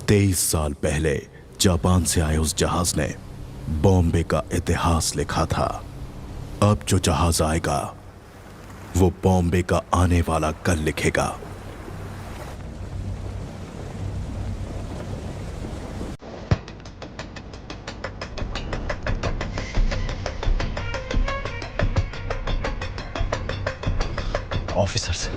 23 साल पहले जापान से आए उस जहाज ने बॉम्बे का इतिहास लिखा था। अब जो जहाज आएगा वो बॉम्बे का आने वाला कल लिखेगा। ऑफिसर्स,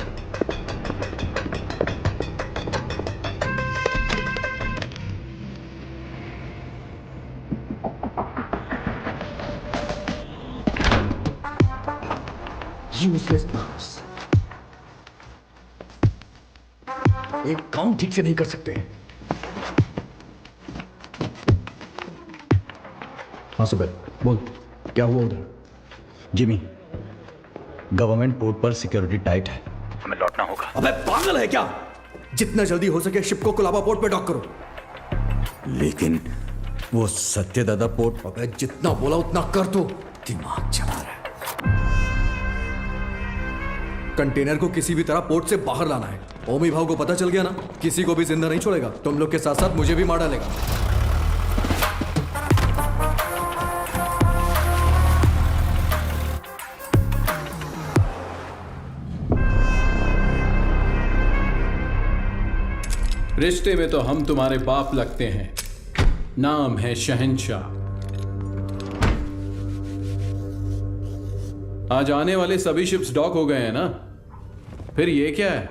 यूजलेस बॉस, एक काम ठीक से नहीं कर सकते। हाँ सुबह बोल, क्या हुआ उधर? जिमी, गवर्नमेंट पोर्ट पर सिक्योरिटी टाइट है, हमें लौटना होगा। अबे पागल है क्या? जितना जल्दी हो सके शिप को कोलाबा पोर्ट पे डॉक करो। लेकिन वो सत्यदादा पोर्ट। अबे जितना बोला उतना कर दो। दिमाग चला रहा है। कंटेनर को किसी भी तरह पोर्ट से बाहर लाना है। ओमी भाव को पता चल गया ना, किसी को भी जिंदा नहीं छोड़ेगा। तुम लोग के साथ साथ मुझे भी मार डालेगा। रिश्ते में तो हम तुम्हारे बाप लगते हैं, नाम है शहंशाह। आज आने वाले सभी शिप्स डॉक हो गए हैं ना, फिर ये क्या है?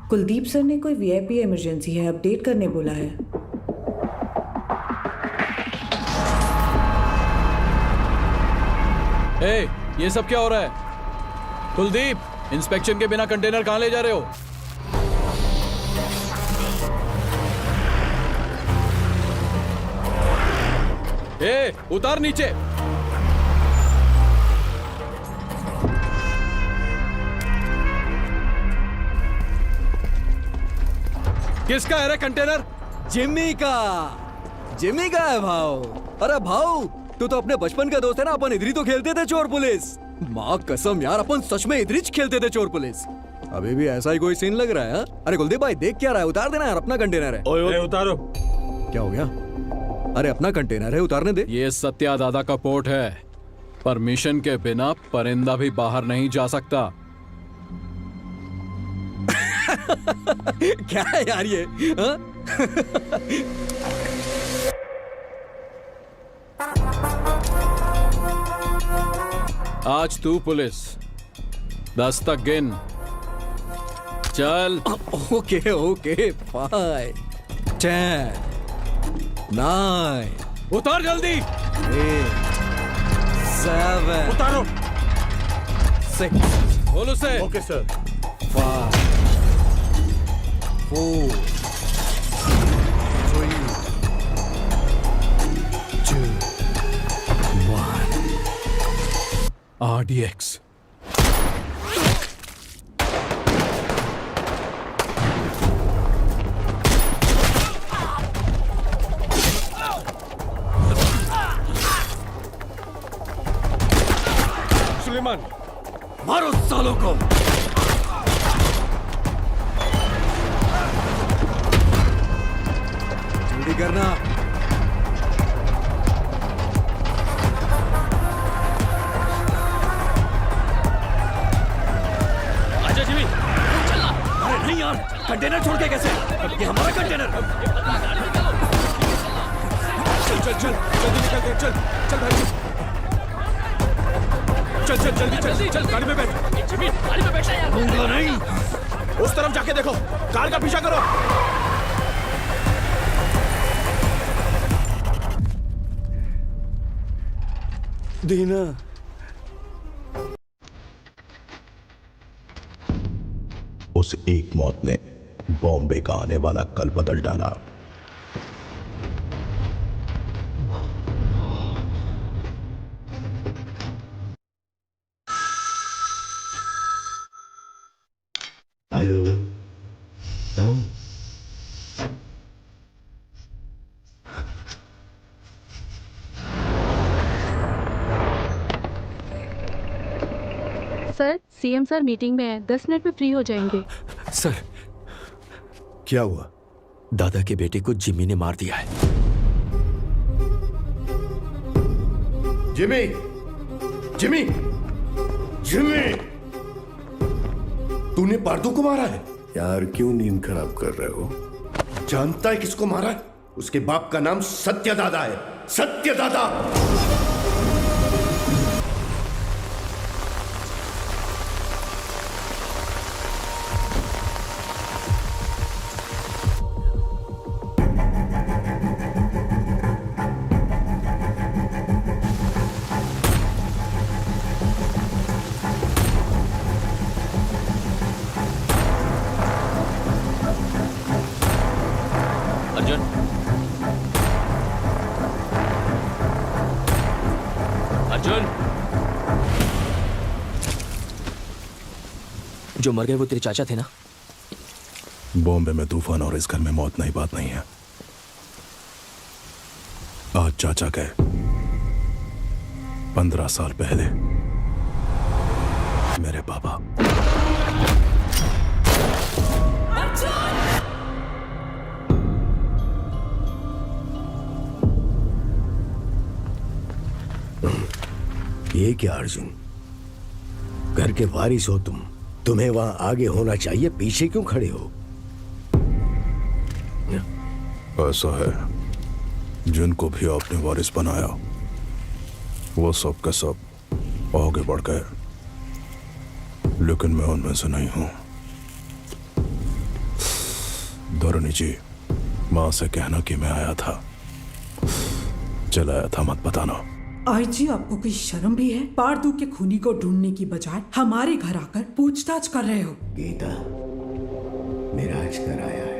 कुलदीप सर ने कोई वीआईपी इमरजेंसी है अपडेट करने बोला है। ए, ये सब क्या हो रहा है? कुलदीप, इंस्पेक्शन के बिना कंटेनर कहां ले जा रहे हो? ए, उतार नीचे। किसका है रे कंटेनर? जिम्मी का। जिम्मी का है भाव। अरे भाव, तू तो अपने बचपन का दोस्त है ना। अपन इधर ही तो खेलते थे चोर पुलिस। माँ कसम यार, अपन सच में इधर ही खेलते थे चोर पुलिस। अभी भी ऐसा ही कोई सीन लग रहा है हा? अरे कुलदीप भाई देख क्या रहा है? उतार देना यार, अपना कंटेनर है। ओए उतारो। क्या हो गया? अरे अपना कंटेनर है, उतारने दे। ये सत्या दादा का पोर्ट है। परमिशन के बिना परिंदा भी बाहर नहीं जा सकता। क्या है यार ये हा? आज तू पुलिस, 10 तक गिन। चल। ओके ओके, 5 10 9 उतार जल्दी। 8 7 उतारो। 6 बोलो से। Okay sir. 5 4 3 2 1। RDX। सुलेमान, मारो सालों को। जल्दी करना। आजा जिमी, चलना। अरे नहीं यार, कंटेनर छोड़ के कैसे? ये हमारा कंटेनर। चल चल चल, जल्दी निकल। चल चल भाई, चल चल जल्दी चल चल, गाड़ी में बैठ। जिमी, गाड़ी में बैठना यार। दूंगा नहीं। उस तरफ जाके देखो, कार का पीछा करो। दीना, उस एक मौत ने बॉम्बे का आने वाला कल बदल डाला। सर, सीएम सर मीटिंग में है, 10 मिनट में फ्री हो जाएंगे। सर क्या हुआ? दादा के बेटे को जिमी ने मार दिया है। जिमी, जिमी, जिमी, तूने पार्दू को मारा है? यार क्यों नींद खराब कर रहे हो? जानता है किसको मारा है? उसके बाप का नाम सत्यदादा है। सत्यदादा। अर्जुन, अर्जुन, जो मर गए वो तेरे चाचा थे ना? बॉम्बे में तूफान और इस घर में मौत नई बात नहीं है। आज चाचा गए, 15 साल पहले मेरे पापा। ये क्या अर्जुन, घर के वारिस हो तुम, तुम्हें वहां आगे होना चाहिए, पीछे क्यों खड़े हो? ऐसा है, जिनको भी आपने वारिस बनाया वो सब का सब आगे बढ़ गए, लेकिन मैं उनमें से नहीं हूं। धरणी जी, मां से कहना कि मैं आया था, चलाया था, मत बताना। आई जी, आपको कोई शर्म भी है? पार्दू के खूनी को ढूंढने की बजाय हमारे घर आकर पूछताछ कर रहे हो। गीता, मेरा आज घर आया है।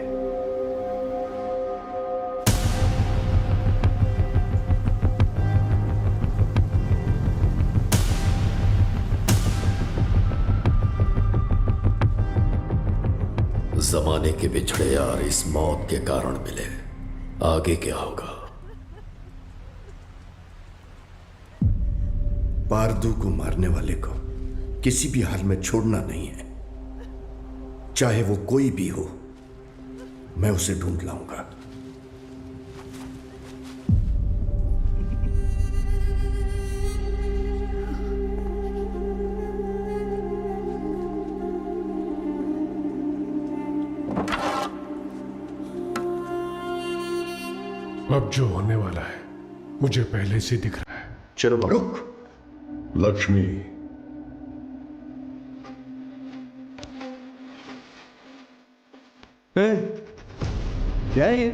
जमाने के बिछड़े यार इस मौत के कारण मिले, आगे क्या होगा? पार्दू को मारने वाले को किसी भी हाल में छोड़ना नहीं है, चाहे वो कोई भी हो। मैं उसे ढूंढ लाऊंगा। अब जो होने वाला है मुझे पहले से दिख रहा है। चलो रुक। लक्ष्मी, क्या है ये?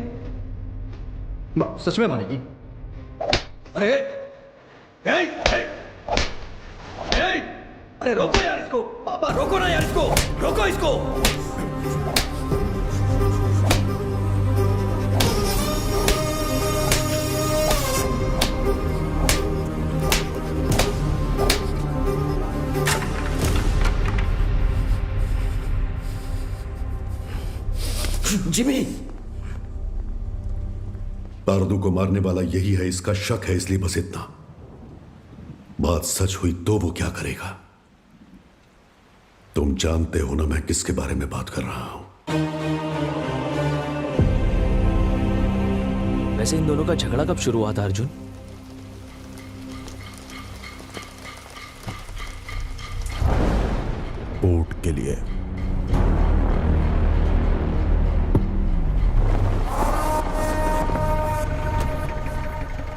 सच में मारेगी? अरे अरे रोको यार इसको, पापा रोको ना यार इसको, रोको इसको। जिमी, पार्दू को मारने वाला यही है, इसका शक है, इसलिए बस इतना। बात सच हुई तो वो क्या करेगा? तुम जानते हो ना मैं किसके बारे में बात कर रहा हूं। वैसे इन दोनों का झगड़ा कब शुरू हुआ था अर्जुन? पोर्ट के लिए।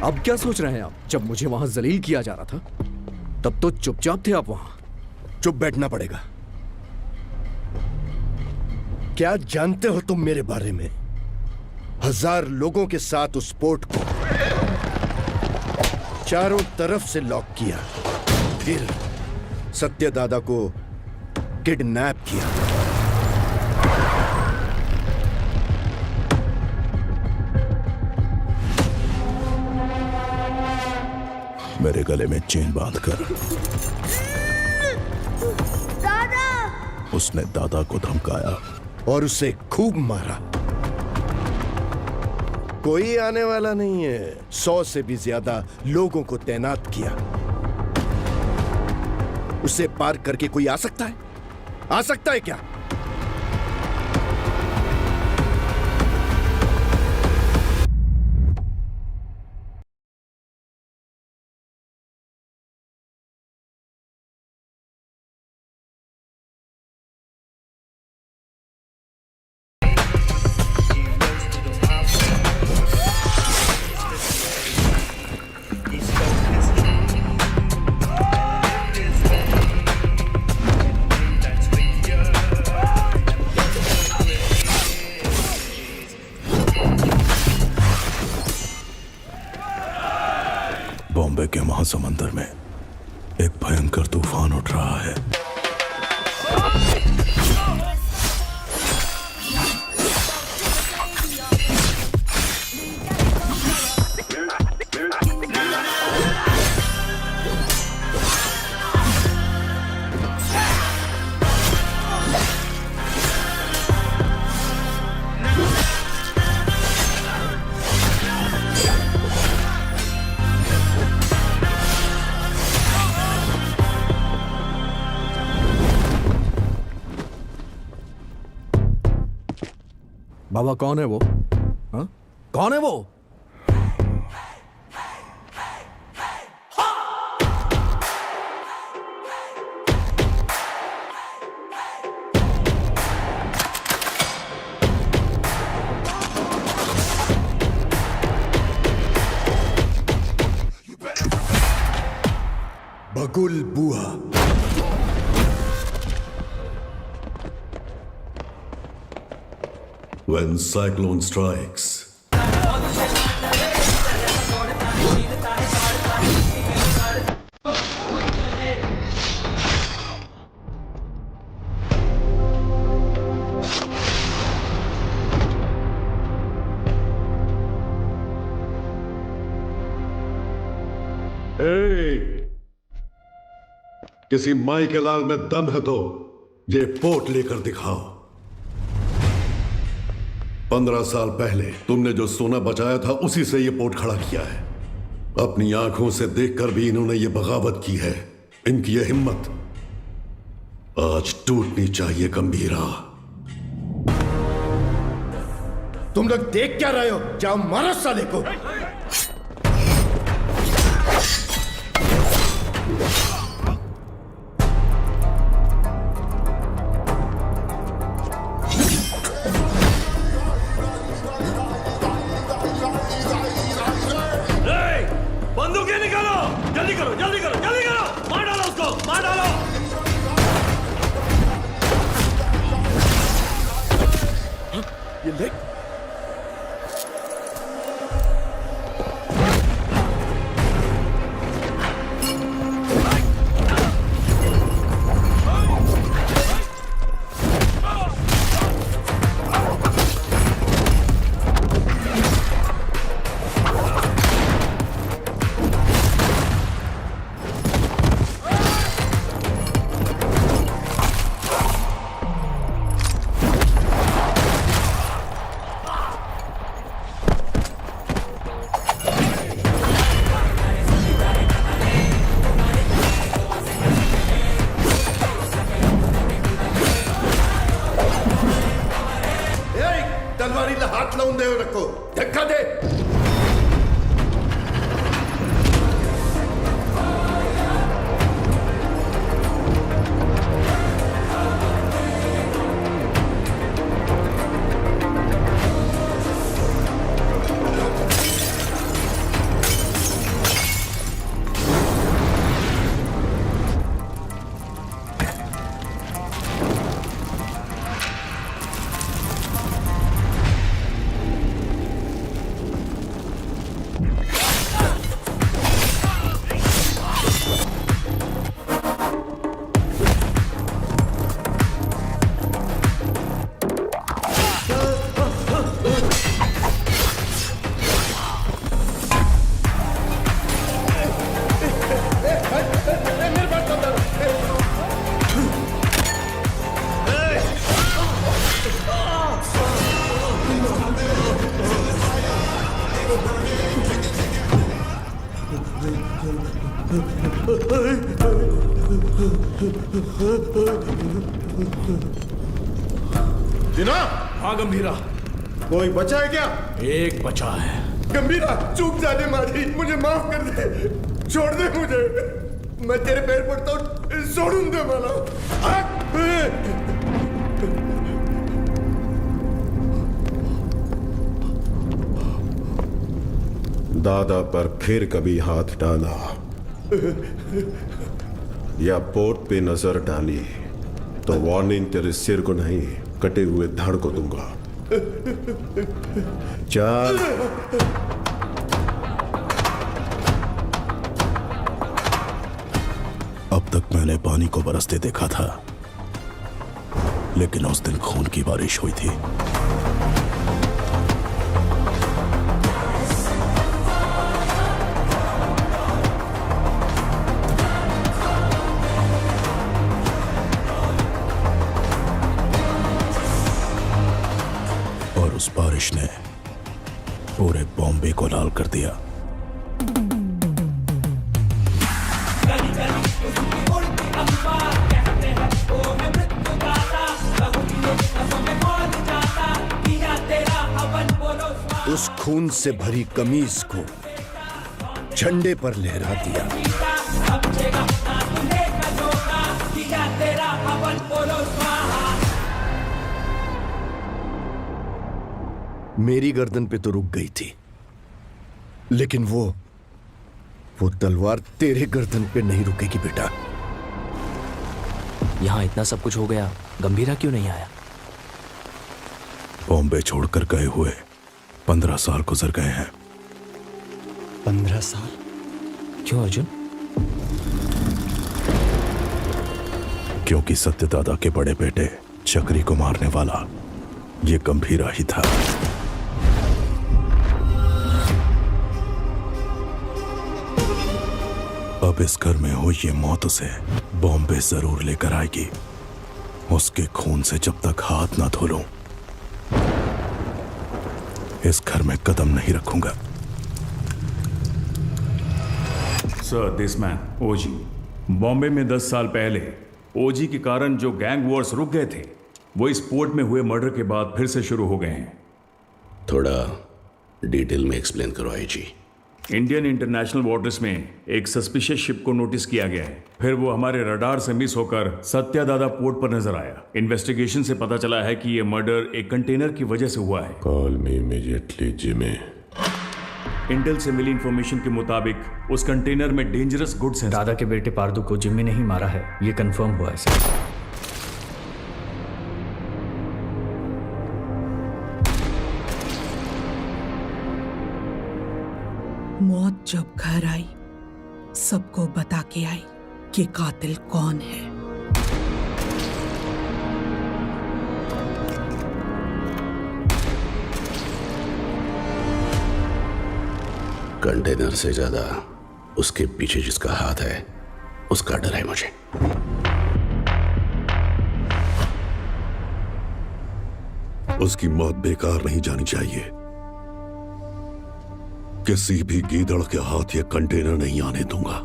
अब क्या सोच रहे हैं आप? जब मुझे वहां जलील किया जा रहा था तब तो चुपचाप थे आप वहां। चुप बैठना पड़ेगा। क्या जानते हो तुम मेरे बारे में? 1000 लोगों के साथ उस पोर्ट को चारों तरफ से लॉक किया, फिर सत्यदादा को किडनैप किया। मेरे गले में चेन बांधकर दादा! उसने दादा को धमकाया और उसे खूब मारा। कोई आने वाला नहीं है। 100 से भी ज्यादा लोगों को तैनात किया। उसे पार करके कोई आ सकता है? आ सकता है क्या? बॉम्बे के महासमुंदर में एक भयंकर तूफान उठ रहा है। बाबा कौन है वो? हाँ? कौन है वो? बगुल बुआ। When cyclone strikes, किसी माई के लाल में दम है तो ये पोट लेकर दिखाओ। 15 साल पहले तुमने जो सोना बचाया था उसी से ये पोट खड़ा किया है। अपनी आंखों से देखकर भी इन्होंने ये बगावत की है। इनकी ये हिम्मत आज टूटनी चाहिए। गंभीरा, तुम लोग देख क्या रहे हो? जाओ मारो साले को। बंदूकें निकालो, जल्दी करो, जल्दी करो, जल्दी करो, मार डालो उसको, मार डालो। ये देख, तलवारीला हात लावून देऊ नको, धक्का दे। दिना, हाँ गंभीरा, कोई बचा है क्या? एक बचा है। गंभीरा, चूक जाने मारी, मुझे माफ कर दे, छोड़ दे मुझे, मैं तेरे पैर पड़ता हूँ, छोड़ूं दे मला। दादा पर फिर कभी हाथ डाला या पोट पे नजर डाली तो वार्निंग तेरे सिर को नहीं, कटे हुए धड़ को दूंगा। चल। अब तक मैंने पानी को बरसते देखा था, लेकिन उस दिन खून की बारिश हुई थी। और उस बारिश ने पूरे बॉम्बे को लाल कर दिया। उस खून से भरी कमीज को झंडे पर लहरा दिया। मेरी गर्दन पे तो रुक गई थी, लेकिन वो तलवार तेरे गर्दन पे नहीं रुकेगी बेटा। यहाँ इतना सब कुछ हो गया, गंभीरा क्यों नहीं आया? बॉम्बे छोड़कर गए हुए 15 साल गुजर गए हैं। 15 साल? क्यों अर्जुन? क्योंकि सत्यदादा के बड़े बेटे चक्री को मारने वाला ये गंभीरा ही था। अब इस घर में हुई ये मौत उसे बॉम्बे जरूर लेकर आएगी। उसके खून से जब तक हाथ ना धो लूं, इस घर में कदम नहीं रखूंगा। सर, दिस मैन ओजी बॉम्बे में 10 साल पहले ओजी के कारण जो गैंग वॉर्स रुक गए थे, वो इस पोर्ट में हुए मर्डर के बाद फिर से शुरू हो गए हैं। थोड़ा डिटेल में एक्सप्लेन करो आईजी। इंडियन इंटरनेशनल वाटर्स में एक सस्पिशियस शिप को नोटिस किया गया है। फिर वो हमारे रडार से मिस होकर सत्यादादा पोर्ट पर नजर आया। इन्वेस्टिगेशन से पता चला है कि ये मर्डर एक कंटेनर की वजह से हुआ है। Call me immediately Jimmy. Intel से मिली इंफॉर्मेशन के मुताबिक उस कंटेनर में डेंजरस गुड्स हैं। दादा के बेटे पारदू को जिम्मी ने ही मारा है, ये कंफर्म हुआ है सर। मौत जब घर आई, सबको बता के आई कि कातिल कौन है। कंटेनर से ज्यादा उसके पीछे जिसका हाथ है, उसका डर है मुझे। उसकी मौत बेकार नहीं जानी चाहिए। किसी भी गीदड़ के हाथ ये कंटेनर नहीं आने दूंगा।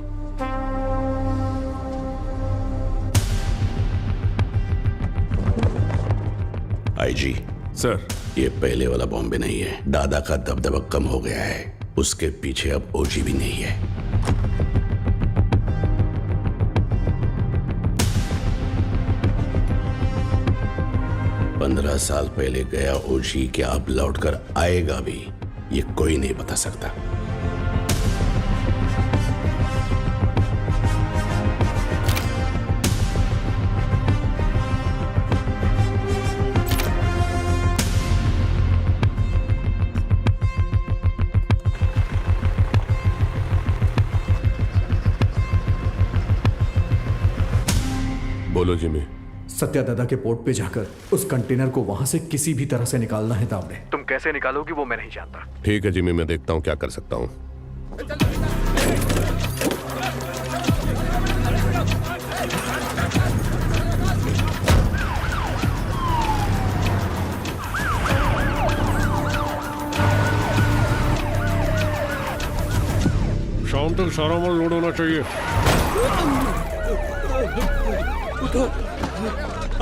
आईजी सर, ये पहले वाला बॉम्बे नहीं है। दादा का दबदबा कम हो गया है, उसके पीछे अब ओजी भी नहीं है। पंद्रह साल पहले गया ओजी क्या अब लौटकर आएगा भी, ये कोई नहीं बता सकता। बोलो जिमी। सत्यादादा के पोर्ट पे जाकर उस कंटेनर को वहां से किसी भी तरह से निकालना है दावड़े। तुम कैसे निकालोगी वो मैं नहीं जानता। ठीक है जिमी, मैं देखता हूँ क्या कर सकता हूँ। शाम तक सारा माल लोड होना चाहिए।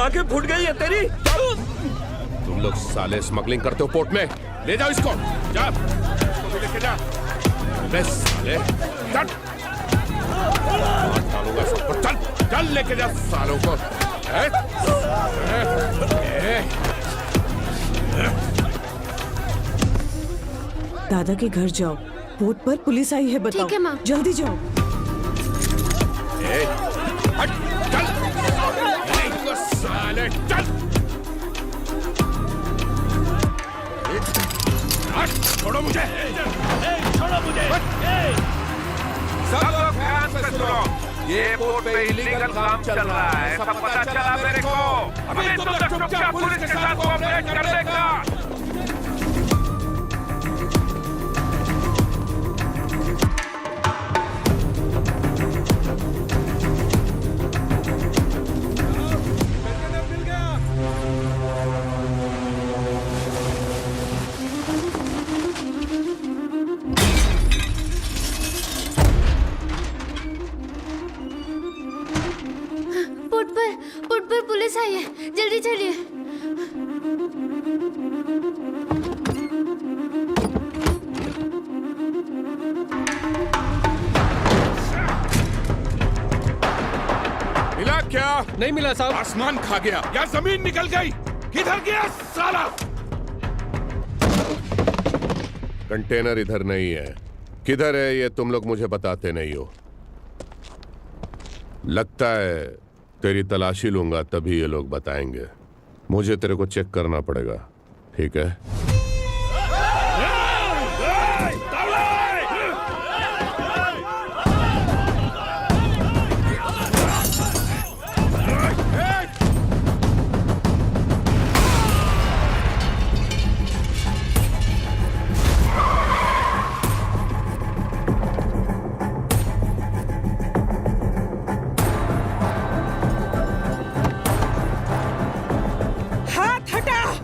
आंखें फूट गई है तेरी। तुम लोग साले स्मगलिंग करते हो पोर्ट में, ले जाओ इसको। जा, इसको भी लेके जा। अबे साले, चल। मार डालूंगा सबको। चल, चल लेके जा सालों को। दादा के घर जाओ, पोर्ट पर पुलिस आई है, बताओ। ठीक है माँ। जल्दी जाओ। हट, चल। साले, चल। छोड़ो मुझे। छोड़ो मुझे। सब लोग ध्यान से सुनो। ये पोर्ट पे इलीगल काम चल रहा है, सब पता चला मेरे को। अभी तुम लोग चुपचाप पुलिस के साथ कोऑपरेट कर लेगा। पोर्ट पर पुलिस आई है, जल्दी चलिए। मिला क्या? नहीं मिला साहब। आसमान खा गया या जमीन निकल गई? किधर गया साला? कंटेनर इधर नहीं है। किधर है ये तुम लोग मुझे बताते नहीं हो। लगता है तेरी तलाशी लूंगा तभी ये लोग बताएंगे। मुझे तेरे को चेक करना पड़ेगा, ठीक है?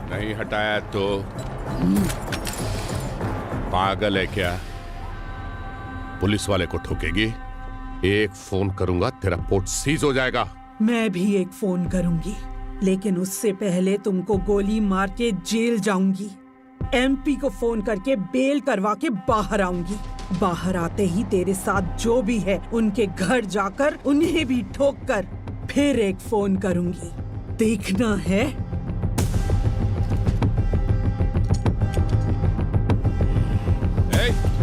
नहीं हटाया तो पागल है क्या? पुलिस वाले को ठोकेगी? एक फोन करूंगा तेरा पोर्ट सीज हो जाएगा। मैं भी एक फोन करूंगी, लेकिन उससे पहले तुमको गोली मार के जेल जाऊंगी। एमपी को फोन करके बेल करवा के बाहर आऊंगी। बाहर आते ही तेरे साथ जो भी है उनके घर जाकर उन्हें भी ठोक कर फिर एक फोन करूंगी। देखना है?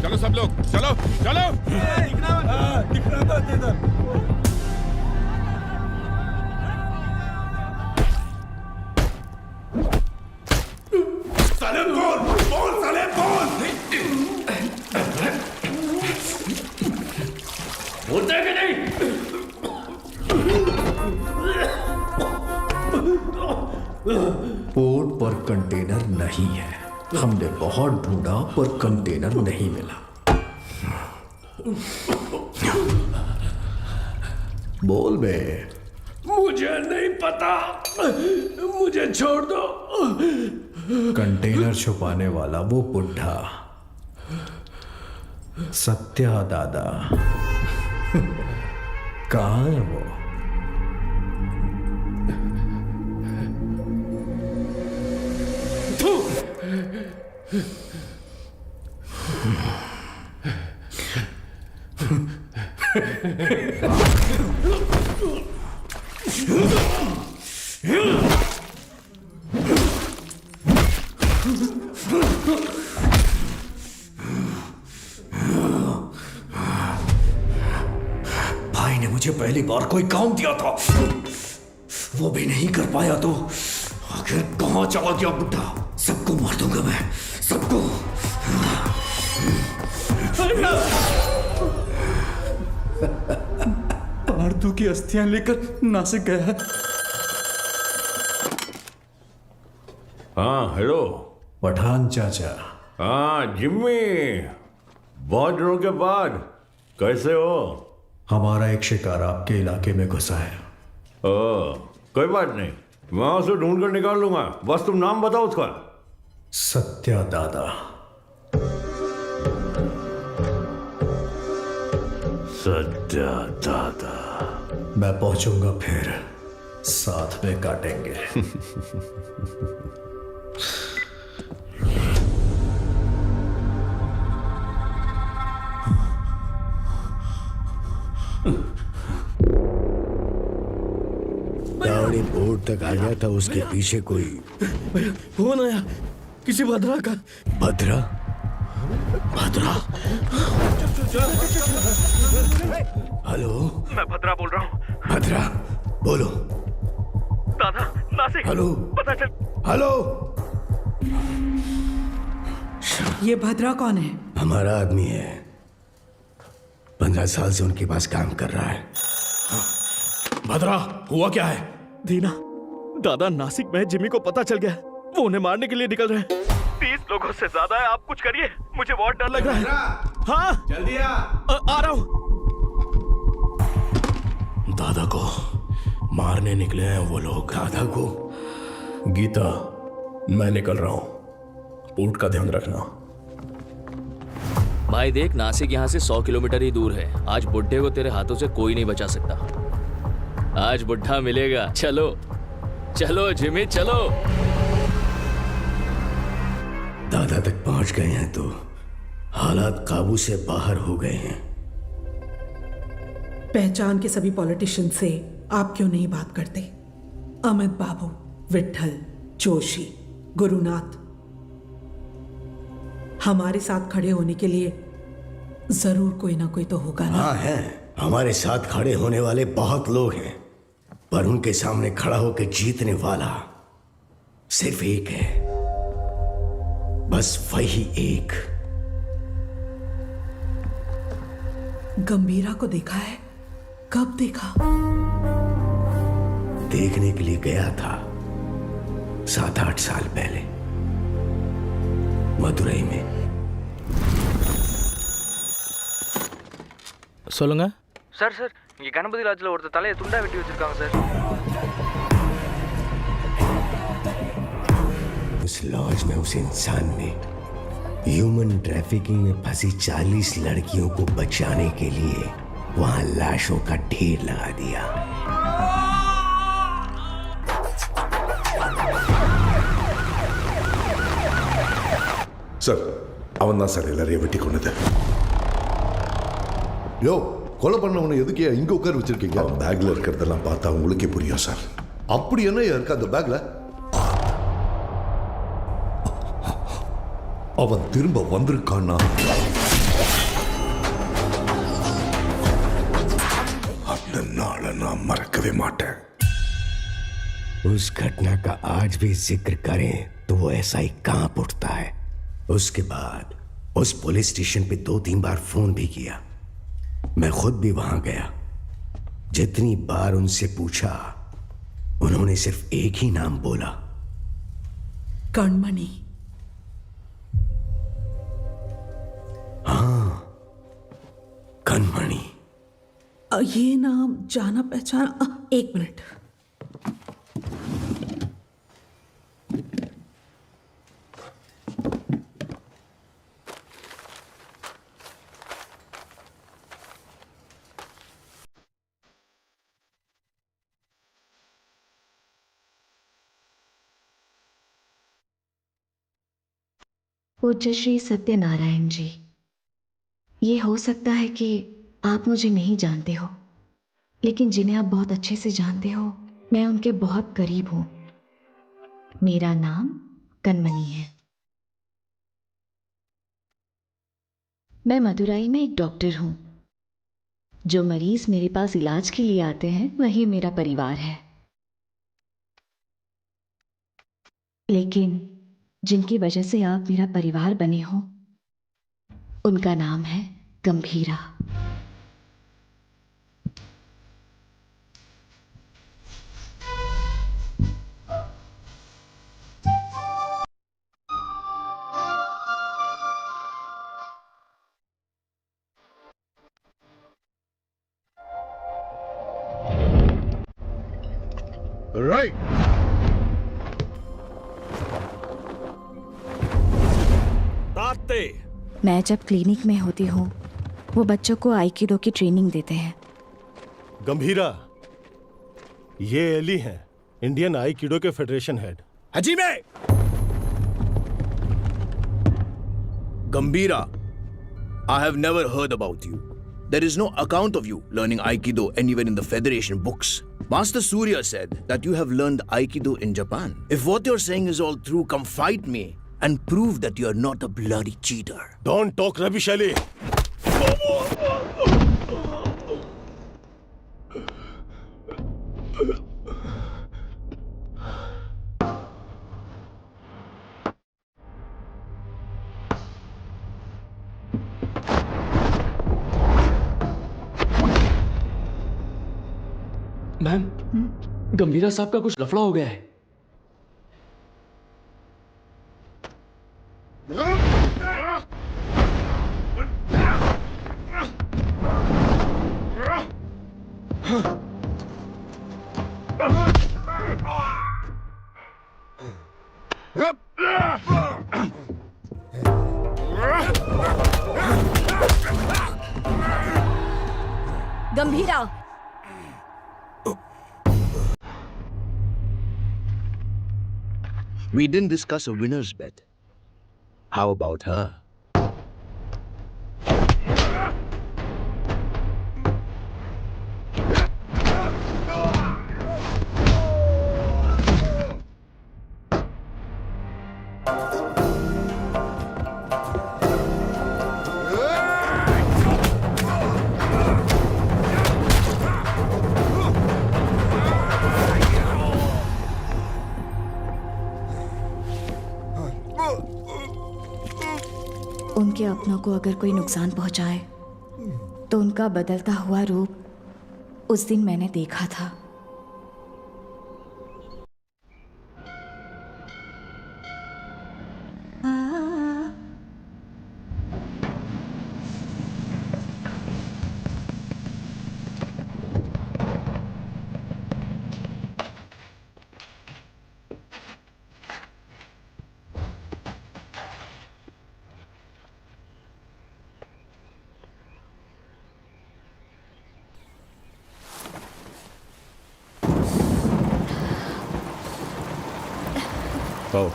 चलो सब लोग, चलो चलो। साले बोल साले बोल। बोलते हैं कि नहीं? पोर्ट पर कंटेनर नहीं है। हमने बहुत ढूंढा पर कंटेनर नहीं मिला। बोल बे। मुझे नहीं पता, मुझे छोड़ दो। कंटेनर छुपाने वाला वो बुढ़ा सत्या दादा कहाँ है वो? भाई ने मुझे पहली बार कोई काम दिया था, वो भी नहीं कर पाया तो आखिर कहां चला गया बुढ़ा? सबको मार दूंगा मैं, सबको। पार्थू की अस्थियां लेकर नासिक गया है। हाँ हेलो पठान चाचा। हाँ जिम्मी, बहुत दिनों के बाद कैसे हो? हमारा एक शिकार आपके इलाके में घुसा है। कोई बात नहीं, मैं उसे ढूंढ कर निकाल लूंगा। बस तुम नाम बताओ उसका। सत्या दादा। सत्या दादा। मैं पहुंचूंगा फिर साथ में काटेंगे। गाड़ी बोर्ड तक आ गया था, उसके पीछे कोई फोन आया किसी भद्रा का। भद्रा? भद्रा? हेलो, मैं भद्रा बोल रहा हूँ। भद्रा बोलो। दादा नासिक। हेलो, पता चल। हेलो। ये भद्रा कौन है? हमारा आदमी है, 15 साल से उनके पास काम कर रहा है। भद्रा, हुआ क्या है? दीना, दादा नासिक में जिमी को पता चल गया, वो उन्हें मारने के लिए निकल रहे हैं। 30 लोगों से ज्यादा है, आप कुछ करिए, मुझे बहुत डर लग रहा है। हाँ जल्दी आ रहा हूँ। दादा को मारने निकले हैं वो लोग। दादा को? गीता, मैं निकल रहा हूँ, पोर्ट का ध्यान रखना। भाई देख, नासिक यहाँ से 100 किलोमीटर ही दूर है। आज बुड्ढे को तेरे हाथों से कोई नहीं बचा सकता। आज बुड्ढा मिलेगा। चलो चलो जिमी, चलो। दादा तक पहुंच गए हैं तो हालात काबू से बाहर हो गए हैं। पहचान के सभी पॉलिटिशियन से आप क्यों नहीं बात करते? अमित बाबू, विट्ठल, जोशी, गुरुनाथ, हमारे साथ खड़े होने के लिए जरूर कोई ना कोई तो होगा ना? हाँ है, हमारे साथ खड़े होने वाले बहुत लोग हैं, पर उनके सामने खड़ा होकर जीतने वाला सिर्फ एक है, बस वही एक। गंभीरा को देखा है? कब देखा? देखने के लिए गया था 7-8 साल पहले मदुरई में। சொல்லுங்க சார் சார் இங்கே கணபதி லாட்ஜில் ஒருத்தர் தலையை துண்டா வெட்டி வச்சிருக்காங்க சார்। उस लॉज में उस इंसान ने ह्यूमन ट्रैफिकिंग में फंसी 40 लड़कियों को बचाने के लिए वहां लाशों का ढेर लगा दिया। சார், அவன் தான் சார் எல்லாரையும் வெட்டி கொண்டது. யோ, கொலை பண்ணவனை எதுக்கே இங்க உட்கார வச்சிருக்கீங்க? அவன் பேக்ல இருக்கிறதெல்லாம் பார்த்தா உங்களுக்கே புரியும் சார். அப்படி என்ன இருக்கு அந்த பேக்ல? அவன் திரும்ப வந்திருக்கான்னா அந்த நாளை நான் மறக்கவே மாட்டேன். उस घटना का आज भी जिक्र करें तो वो ऐसा ही कांप उठता है। उसके बाद उस पुलिस स्टेशन पे 2-3 बार फोन भी किया। मैं खुद भी वहां गया। जितनी बार उनसे पूछा, उन्होंने सिर्फ एक ही नाम बोला, कणमणि। हाँ, कणमणि। ये नाम जाना पहचाना। 1 मिनट। पूज्य श्री सत्यनारायण जी, ये हो सकता है कि आप मुझे नहीं जानते हो, लेकिन जिन्हें आप बहुत अच्छे से जानते हो, मैं उनके बहुत करीब हूं। मेरा नाम कणमणि है। मैं मदुरई में एक डॉक्टर हूं। जो मरीज मेरे पास इलाज के लिए आते हैं वही मेरा परिवार है, लेकिन जिनकी वजह से आप मेरा परिवार बने हो, उनका नाम है गंभीरा। राइट। मैं जब क्लिनिक में होती हूँ, वो बच्चों को आइकिडो की ट्रेनिंग देते हैं। गंभीरा, ये एली हैं, इंडियन आइकिडो के फेडरेशन हेड। हजीमे! Gambhira, I have never heard about you. There is no account of you learning Aikido anywhere in the Federation books. Master Surya said that you have learned Aikido in Japan. If what you're saying is all true, come fight me and prove that you're not a bloody cheater. Don't talk rubbish, Ali. Ma'am, Gambhira साहब का कुछ लफड़ा हो गया है। गंभीरा, We didn't discuss a winner's bet. How about her? उनके अपनों को अगर कोई नुकसान पहुंचाए तो उनका बदलता हुआ रूप उस दिन मैंने देखा था। आओ।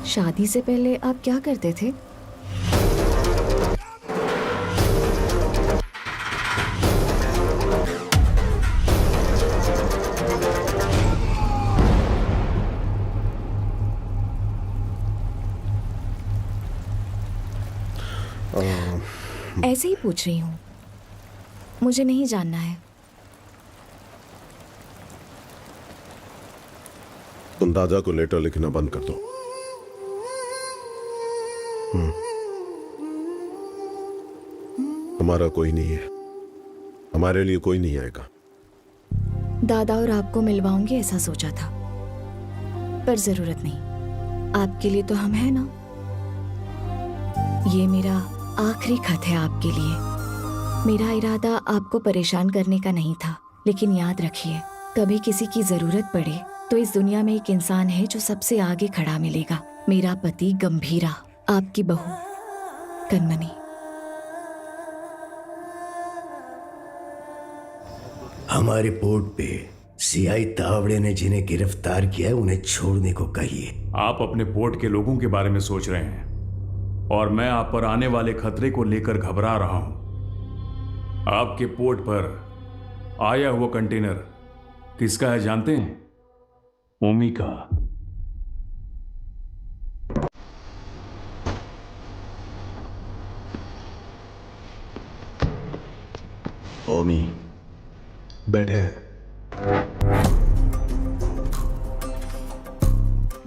शादी से पहले आप क्या करते थे? ऐसे ही पूछ रही हूँ, मुझे नहीं जानना है। तुम दादा को लेटर लिखना बंद कर दो। हमारा कोई नहीं है, हमारे लिए कोई नहीं आएगा। दादा और आपको मिलवाऊंगी ऐसा सोचा था, पर जरूरत नहीं। आपके लिए तो हम हैं ना। ये मेरा आखिरी खत है आपके लिए। मेरा इरादा आपको परेशान करने का नहीं था, लेकिन याद रखिए, कभी किसी की जरूरत पड़े तो इस दुनिया में एक इंसान है जो सबसे आगे खड़ा मिलेगा। मेरा पति गंभीरा, आपकी बहू कनमनी। हमारे पोर्ट पे सीआई तावड़े ने जिन्हें गिरफ्तार किया है उन्हें छोड़ने को कहिए। आप अपने पोर्ट के लोगों के बारे में सोच रहे हैं और मैं आप पर आने वाले खतरे को लेकर घबरा रहा हूं। आपके पोर्ट पर आया हुआ कंटेनर किसका है जानते हैं? ओमी का। ओमी बैठे।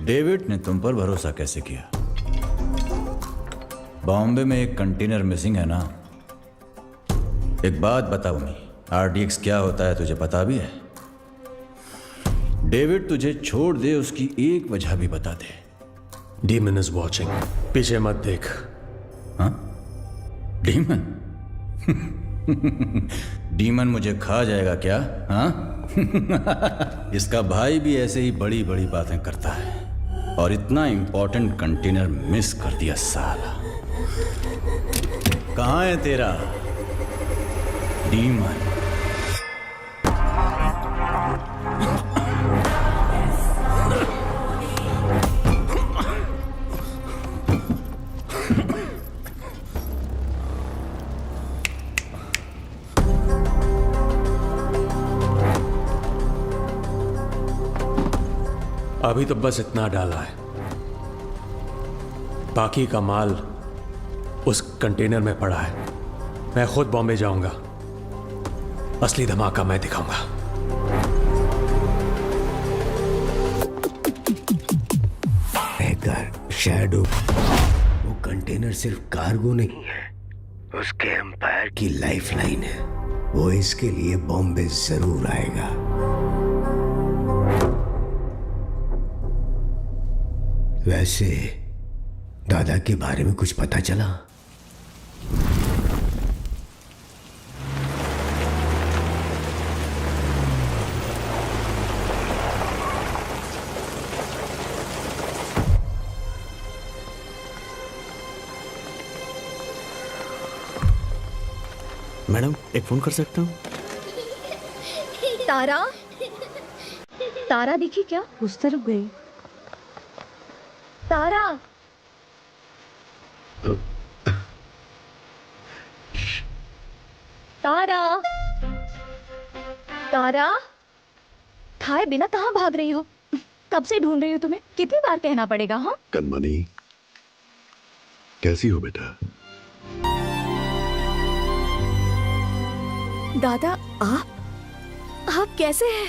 डेविड ने तुम पर भरोसा कैसे किया? बॉम्बे में एक कंटेनर मिसिंग है ना। एक बात बता ओमी, आरडीएक्स क्या होता है तुझे पता भी है? डेविड तुझे छोड़ दे उसकी एक वजह भी बता दे। Demon is watching. पीछे मत देख। हाँ? डीमन? डीमन मुझे खा जाएगा क्या? हाँ? इसका भाई भी ऐसे ही बड़ी बड़ी बातें करता है और इतना इंपॉर्टेंट कंटेनर मिस कर दिया साला। कहाँ है तेरा डीमन? अभी तो बस इतना डाला है, बाकी का माल उस कंटेनर में पड़ा है। मैं खुद बॉम्बे जाऊंगा, असली धमाका मैं दिखाऊंगा। शैडो, वो कंटेनर सिर्फ कार्गो नहीं है, उसके एम्पायर की लाइफलाइन है। वो इसके लिए बॉम्बे जरूर आएगा। वैसे दादा के बारे में कुछ पता चला? मैडम एक फोन कर सकता हूँ? तारा, तारा दिखी क्या? उस तरफ गई। तारा, तारा, तारा, खाए बिना कहाँ भाग रही हो? कब से ढूंढ रही हो तुम्हें? कितनी बार कहना पड़ेगा? हाँ कनमनी, कैसी हो बेटा? दादा, आप कैसे हैं?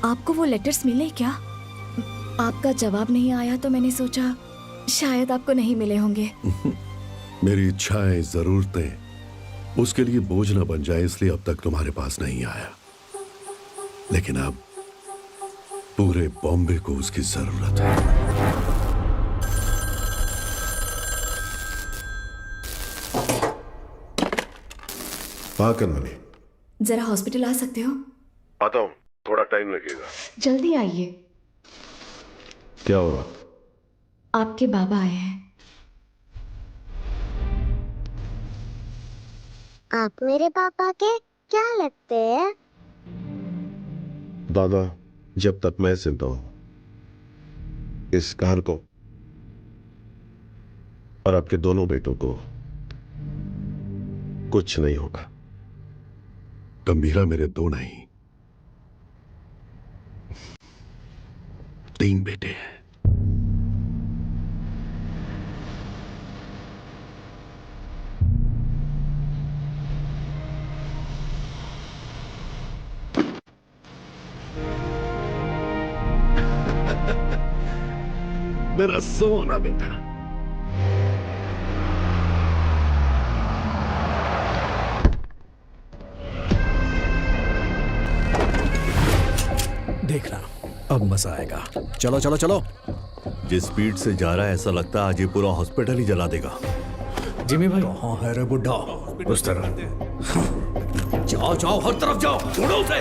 आपको वो लेटर्स मिले क्या? आपका जवाब नहीं आया तो मैंने सोचा शायद आपको नहीं मिले होंगे। मेरी इच्छाएं, जरूरतें उसके लिए बोझ न बन जाए, इसलिए अब तक तुम्हारे पास नहीं आया। लेकिन अब पूरे बॉम्बे को उसकी जरूरत है। हाँ कनमनी, जरा हॉस्पिटल आ सकते हो? आता हूँ, थोड़ा टाइम लगेगा। जल्दी आइए। क्या हुआ? आपके बाबा आए हैं। आप मेरे पापा के क्या लगते हैं? दादा, जब तक मैं जिंदा हूं, इस घर को और आपके दोनों बेटों को कुछ नहीं होगा। गंभीरा मेरे दो नहीं, 3 बेटे हैं। मेरा सोना बेटा। देखना अब मजा आएगा। चलो चलो चलो। जिस स्पीड से जा रहा है ऐसा लगता है आज ये पूरा हॉस्पिटल ही जला देगा। जिमी भाई कहाँ है रे बुड्ढा? उस तरह जाओ जाओ, हर तरफ जाओ, ढूंढो उसे।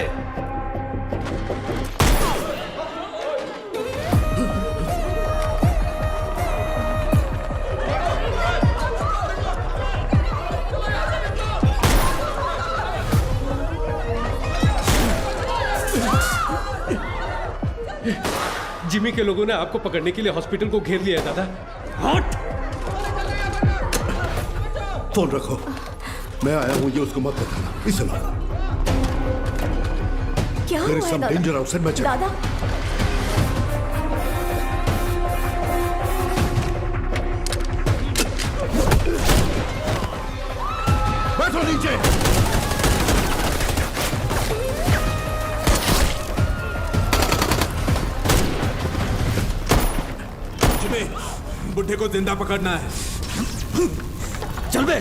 जिमी के लोगों ने आपको पकड़ने के लिए हॉस्पिटल को घेर लिया है दादा। हट! फोन रखो, मैं आया हूं, ये उसको मत बताना। इसे लो। क्या हुआ है दादा? डेंजर आउटसाइड में। दादा, बैठो नीचे। बुड्ढे को जिंदा पकड़ना है। चल बे।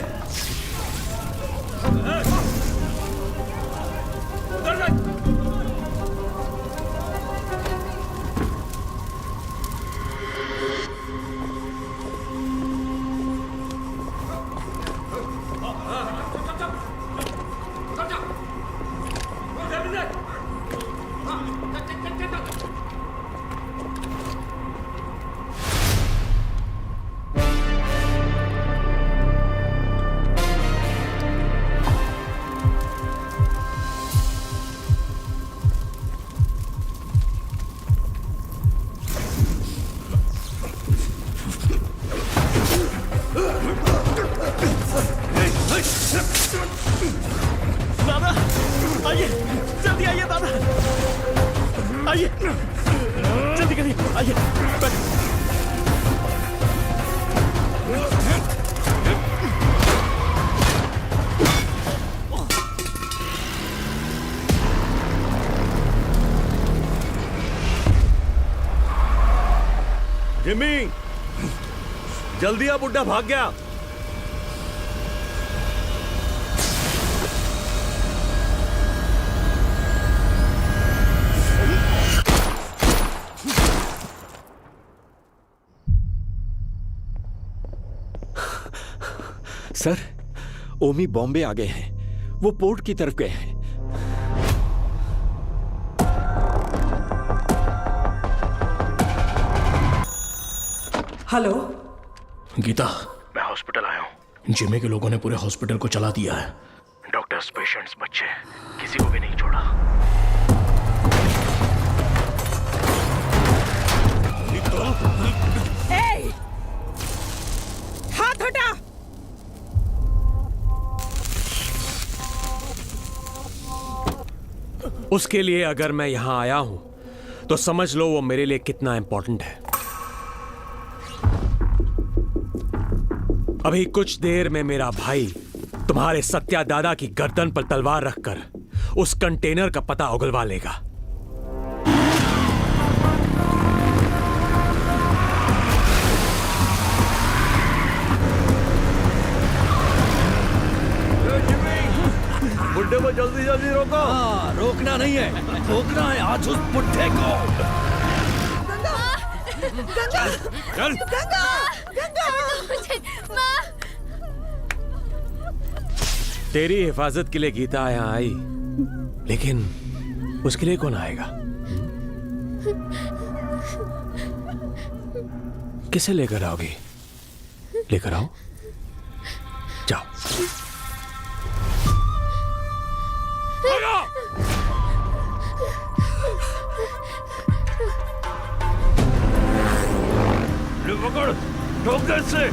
जिमी, जल्दी आ, बुड्ढा भाग गया। सर, ओमी बॉम्बे आ गए हैं। वो पोर्ट की तरफ गए हैं। हेलो गीता, मैं हॉस्पिटल आया हूँ। जिमी के लोगों ने पूरे हॉस्पिटल को चला दिया है। डॉक्टर्स, पेशेंट्स, बच्चे, किसी को भी नहीं छोड़ा। हाथ हटा। उसके लिए अगर मैं यहां आया हूं तो समझ लो वो मेरे लिए कितना इंपॉर्टेंट है। अभी कुछ देर में मेरा भाई तुम्हारे सत्या दादा की गर्दन पर तलवार रखकर उस कंटेनर का पता उगलवा लेगा। बुड्ढे को जल्दी जल्दी रोको। हाँ, रोकना नहीं है, रोकना है आज उस बुड्ढे को। चल तेरी हिफाजत के लिए गीता यहाँ आई, लेकिन उसके लिए कौन आएगा? किसे लेकर आओगी? लेकर आओ, जाओ। पकड़, ठोक दे इससे।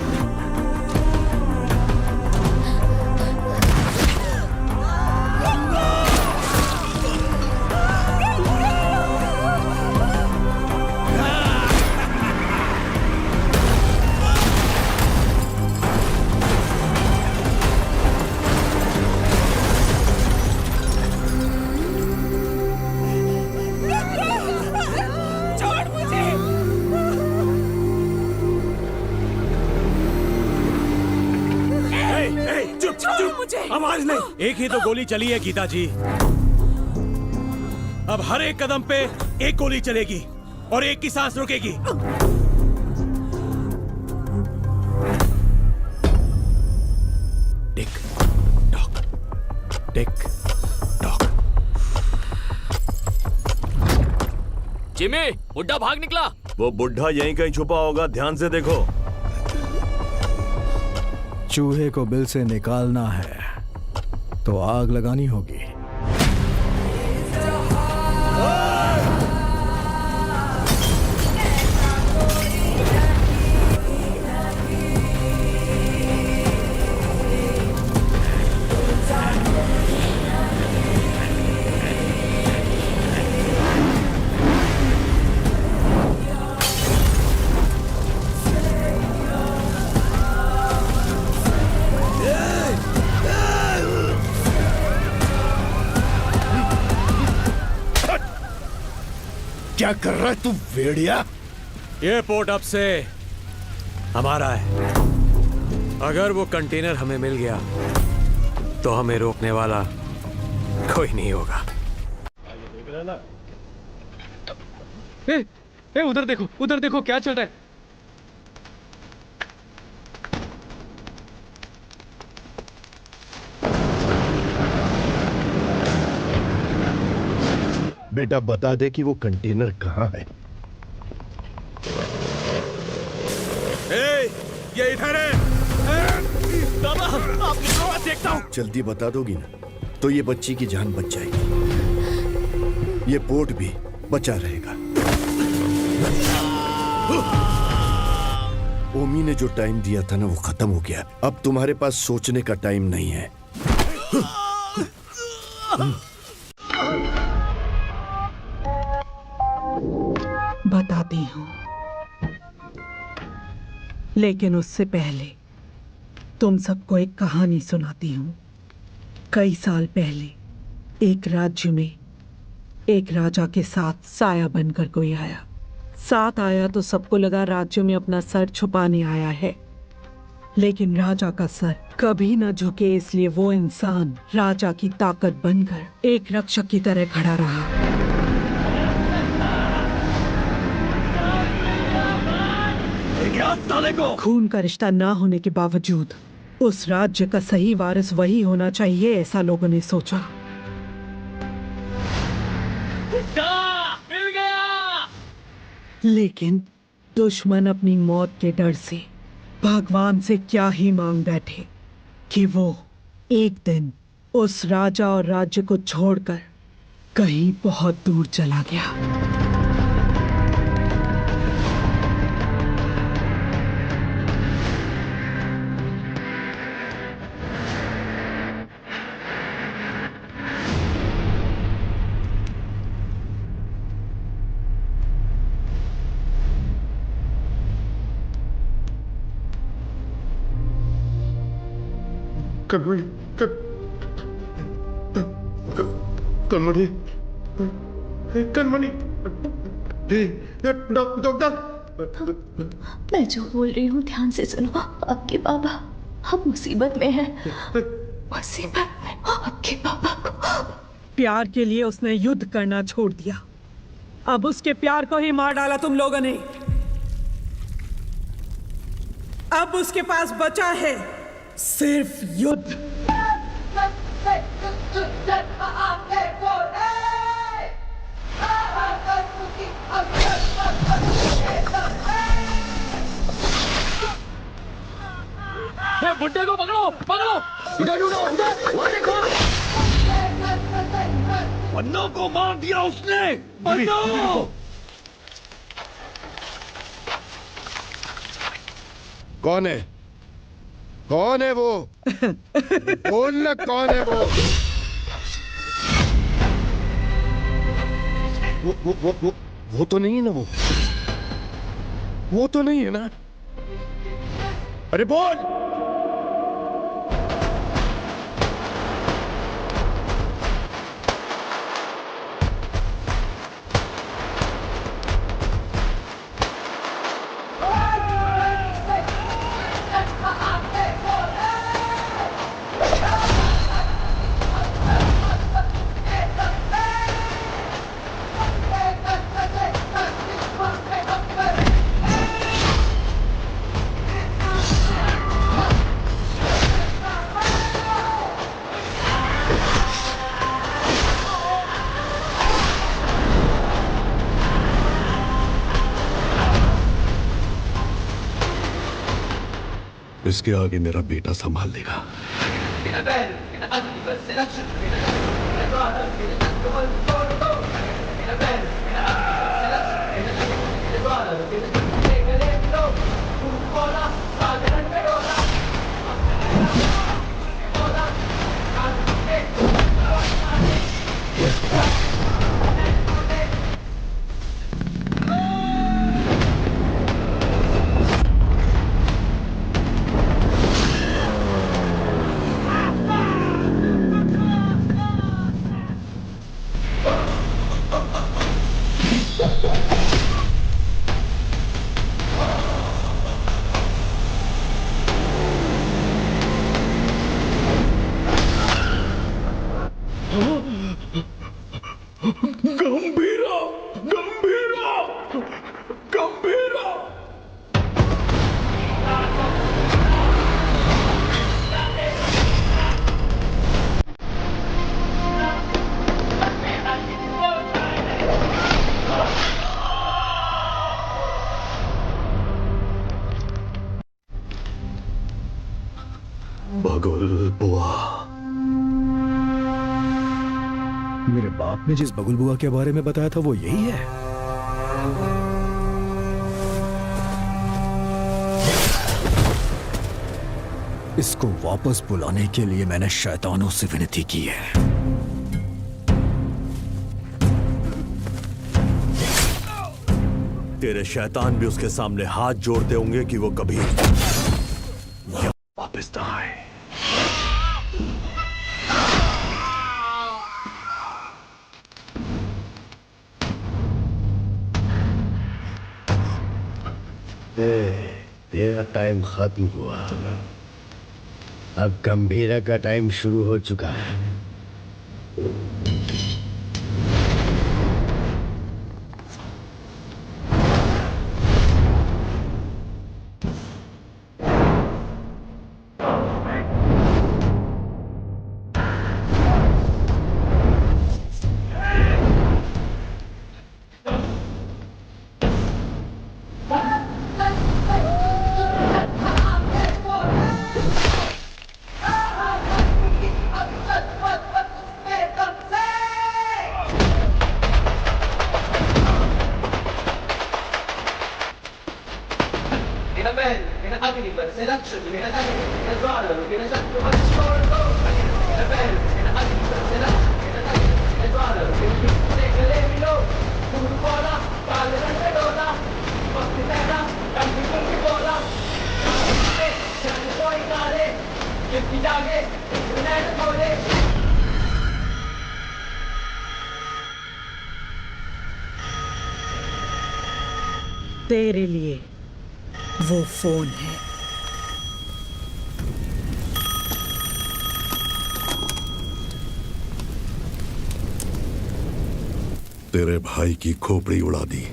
आवाज नहीं। एक ही तो गोली चली है गीता जी। अब हर एक कदम पे एक गोली चलेगी और एक की सांस रुकेगी। Tick tock, tick tock. Jimmy, बुड्ढा भाग निकला। वो बुड्ढा यहीं कहीं छुपा होगा, ध्यान से देखो। चूहे को बिल से निकालना है तो आग लगानी होगी। क्या कर रहा है तू भेड़िया? ये पोर्ट अब से हमारा है। अगर वो कंटेनर हमें मिल गया तो हमें रोकने वाला कोई नहीं होगा। उधर देखो क्या चल रहा है। बेटा बता दे कि वो कंटेनर कहाँ है। ये इधर है। दादा, आप निकलो, मैं देखता हूँ। जल्दी बता दोगी ना तो ये बच्ची की जान बच जाएगी, ये पोर्ट भी बचा रहेगा। ओमी ने जो टाइम दिया था ना वो खत्म हो गया। अब तुम्हारे पास सोचने का टाइम नहीं है। बताती हूँ, लेकिन उससे पहले तुम सबको एक कहानी सुनाती हूँ। कई साल पहले एक राज्य में एक राजा के साथ साया बनकर कोई आया। साथ आया तो सबको लगा राज्य में अपना सर छुपाने आया है, लेकिन राजा का सर कभी न झुके, इसलिए वो इंसान राजा की ताकत बनकर एक रक्षक की तरह खड़ा रहा। खून का रिश्ता ना होने के बावजूद उस राज्य का सही वारिस वही होना चाहिए, ऐसा लोगों ने सोचा। मिल गया। लेकिन दुश्मन अपनी मौत के डर से भगवान से क्या ही मांग बैठे कि वो एक दिन उस राजा और राज्य को छोड़कर कहीं बहुत दूर चला गया। मैं जो बोल रही हूँ ध्यान से सुनो। आपके बाबा अब मुसीबत में है, मुसीबत में। आपके बाबा को प्यार के लिए उसने युद्ध करना छोड़ दिया, अब उसके प्यार को ही मार डाला तुम लोगों ने। अब उसके पास बचा है सिर्फ युद्ध। बुड्ढे को पकड़ो, पकड़ो। इधर ढूंढो, उधर, वो देखो। पन्नों को मार दिया उसने। पन्नों। कौन है? कौन है वो? बोलना कौन है वो? वो तो नहीं है ना, वो तो नहीं है ना। अरे बोल। इसके आगे मेरा बेटा संभाल लेगा। गंभीरा, गंभीरा, गंभीरा। बगुल बुआ। मेरे बाप ने जिस बगुल बुआ के बारे में बताया था वो यही है। इसको वापस बुलाने के लिए मैंने शैतानों से विनती की है। तेरे शैतान भी उसके सामने हाथ जोड़ते होंगे कि वो कभी वापस ना आए। तेरा टाइम खत्म हुआ, अब गंभीरा का टाइम शुरू हो चुका है। तेरे लिए वो फोन है। तेरे भाई की खोपड़ी उड़ा दी,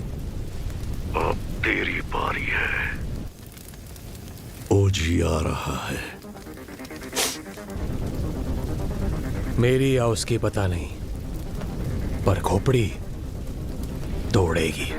अब तेरी बारी है। ओजी आ रहा है। मेरी या उसकी पता नहीं, पर खोपड़ी तोड़ेगी।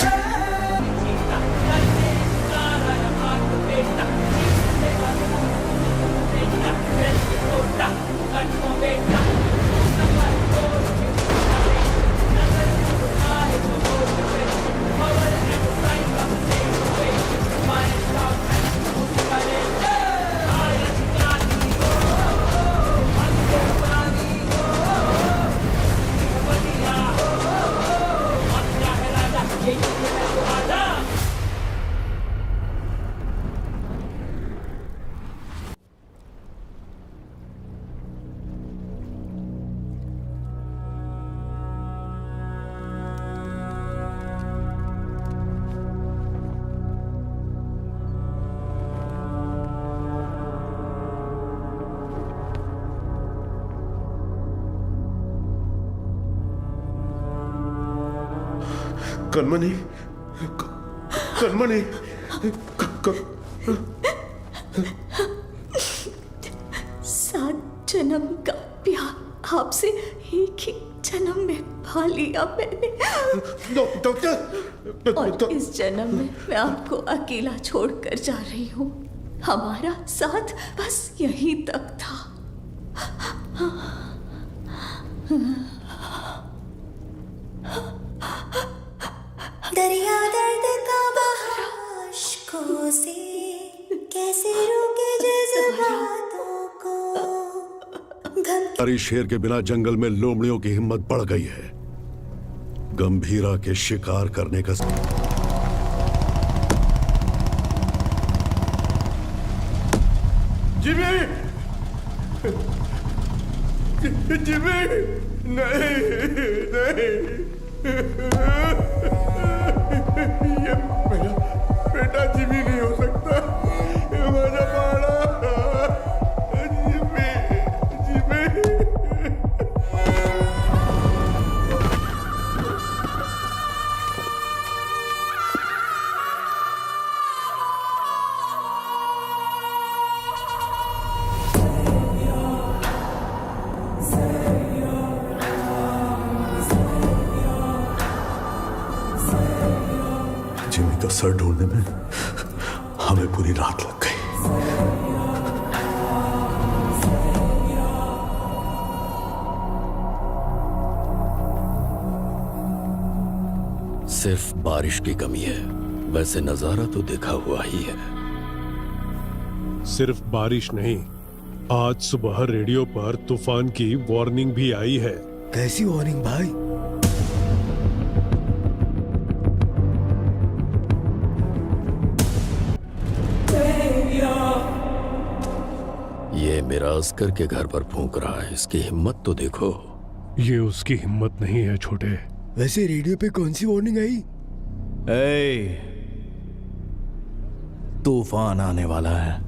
कनमनी, कनमनी, सात जन्म का प्यार आपसे एक ही जन्म में पा लिया मैंने। और इस जन्म में मैं आपको अकेला छोड़कर जा रही हूँ। हमारा साथ बस यहीं तक था। दरिया दर्द का बहाव अश्कों से कैसे रोके जज्बातों को। हरी शेर के बिना जंगल में लोमड़ियों की हिम्मत बढ़ गई है। गंभीरा के शिकार करने का जिमी, जिमी, नहीं, नहीं, ये मेरा बेटा जिमी नहीं हो सकता। ये मेरा बाड़ा जिमी, जिमी। जिमी का सर ढूंढने में हमें पूरी रात लग गई। सिर्फ बारिश की कमी है, वैसे नजारा तो देखा हुआ ही है। सिर्फ बारिश नहीं, आज सुबह रेडियो पर तूफान की वार्निंग भी आई है। कैसी वार्निंग भाई? ये मेरा अस्कर के घर पर फूंक रहा है, इसकी हिम्मत तो देखो। ये उसकी हिम्मत नहीं है छोटे। वैसे रेडियो पे कौन सी वार्निंग आई? तूफान आने वाला है।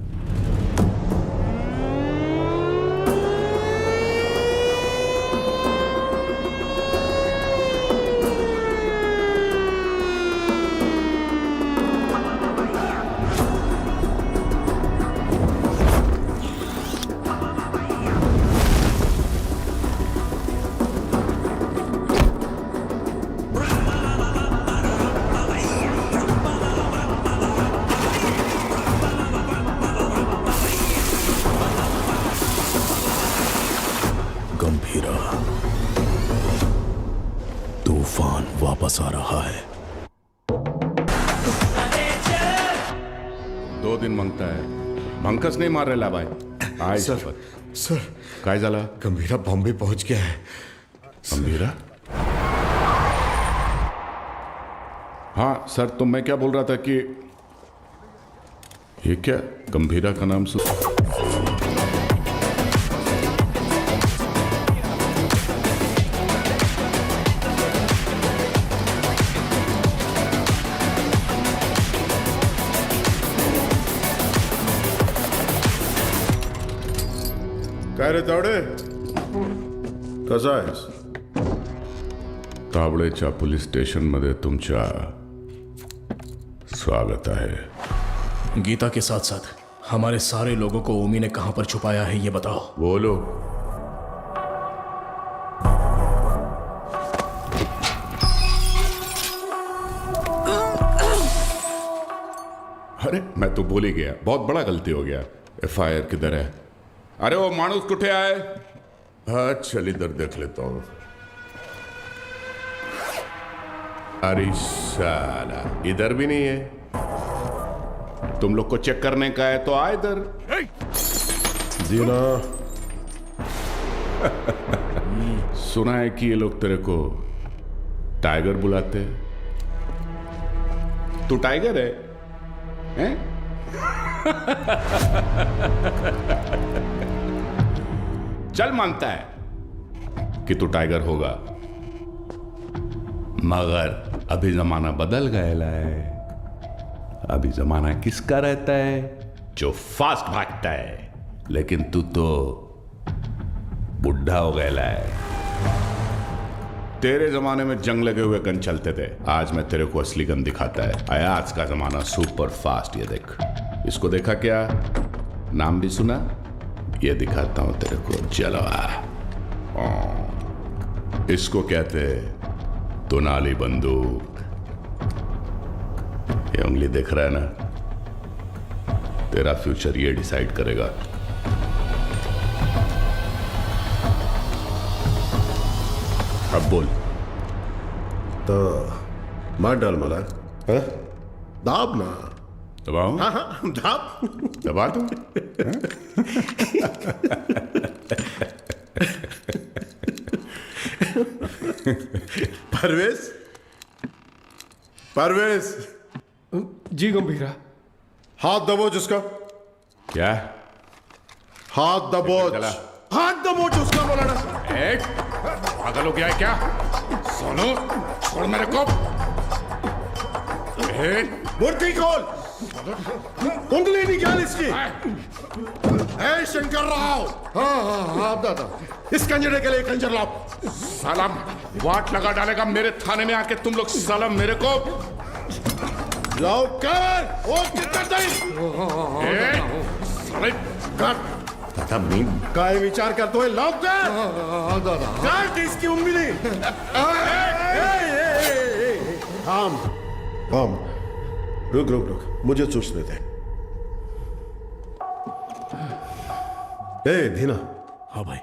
गंभीरा, तूफान वापस आ रहा है। 2 दिन मांगता है, भंकस नहीं मार रहा भाई। आय सर काय झाला? गंभीरा बॉम्बे पहुंच गया है। गंभीरा? हाँ सर, तो मैं क्या बोल रहा था कि ये क्या गंभीरा का नाम काय रे तावडे, कसा आहेस? तावडेच्या पोलीस स्टेशन मध्ये तुमच्या स्वागत है। गीता के साथ साथ हमारे सारे लोगों को ओमी ने कहां पर छुपाया है ये बताओ। बोलो। अरे मैं तो बोल ही गया, बहुत बड़ा गलती हो गया। FIR किधर है? अरे वो मानुस कुठे आए? हाँ चल इधर देख लेता हूं। अरे साला इधर भी नहीं है। तुम लोग को चेक करने का है तो आ इधर। जीना सुना है कि ये लोग तेरे को टाइगर बुलाते हैं। तू टाइगर है, हैं? चल मानता है कि तू टाइगर होगा, मगर अभी जमाना बदल गया है। अभी जमाना किसका रहता है? जो फास्ट भागता है। लेकिन तू तो बुढ़ा हो गया है। तेरे जमाने में जंग लगे हुए गन चलते थे, आज मैं तेरे को असली गन दिखाता है। आया आज का जमाना सुपर फास्ट। ये देख, इसको देखा क्या? नाम भी सुना? ये दिखाता हूं तेरे को जलवा। इसको कहते दुनाली बंदूक। ये उंगली देख रहा है ना? तेरा फ्यूचर ये डिसाइड करेगा। अब बोल। तो मार डाल मला, दाब ना। दबाऊं? हाँ हाँ दाब। दबा दूं? परवेज, परवेज। जी गंभीरा। हाथ दबोच उसका। क्या? हाथ दबोच, हाथ दबोच उसका। बोला ना पागल हो गया है क्या? सोनू छोड़ मेरे को। मूर्ति खोल, उंगली निकाल इसकी। ए शंकर राव। हाँ हाँ हाँ दादा, इस कंजरे के लिए कंजर लाओ। साला वाट लगा डालेगा मेरे थाने में आके तुम लोग। साला मेरे को लाओ कर। वो कितना टाइम? साले दादा मी काय विचार करतोय? लाओ कर। दादा काट इसकी उंगली। थाम थाम, रुक रुक रुक, मुझे सोचने दे। ए धीना। हाँ भाई।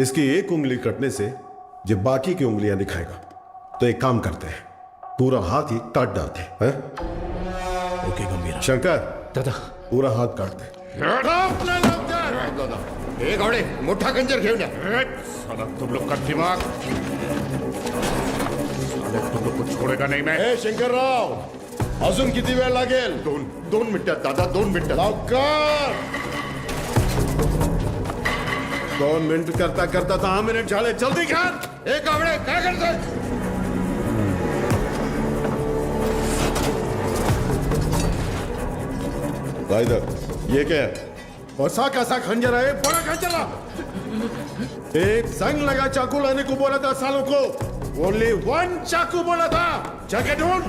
इसकी एक उंगली कटने से जब बाकी की उंगलियां दिखाएगा, तो एक काम करते हैं, पूरा हाथ ही काट डालते हैं। ओके गंभीरा। शंकर दादा पूरा हाथ काट दे। एक घोड़े मोठा कंजर घेऊन या। साला तुम लोग का दिमाग, तुम लोग को छोड़ेगा नहीं मैं। ए शंकर राव, अजून किती वेळ लागेल? दोन मिनिटात दादा, 2 मिनिटं। लवकर। 2 मिनिट करता करता 10 मिनिट झाले, जल्दी कर। एक आवडे काय करतोय? इधर ये क्या है? ऐसा कैसा खंजर है? बड़ा खंजर है। एक जंग लगा चाकू लाने को बोला था सालों को। ओनली वन चाकू बोला था। जाके ढूंढ।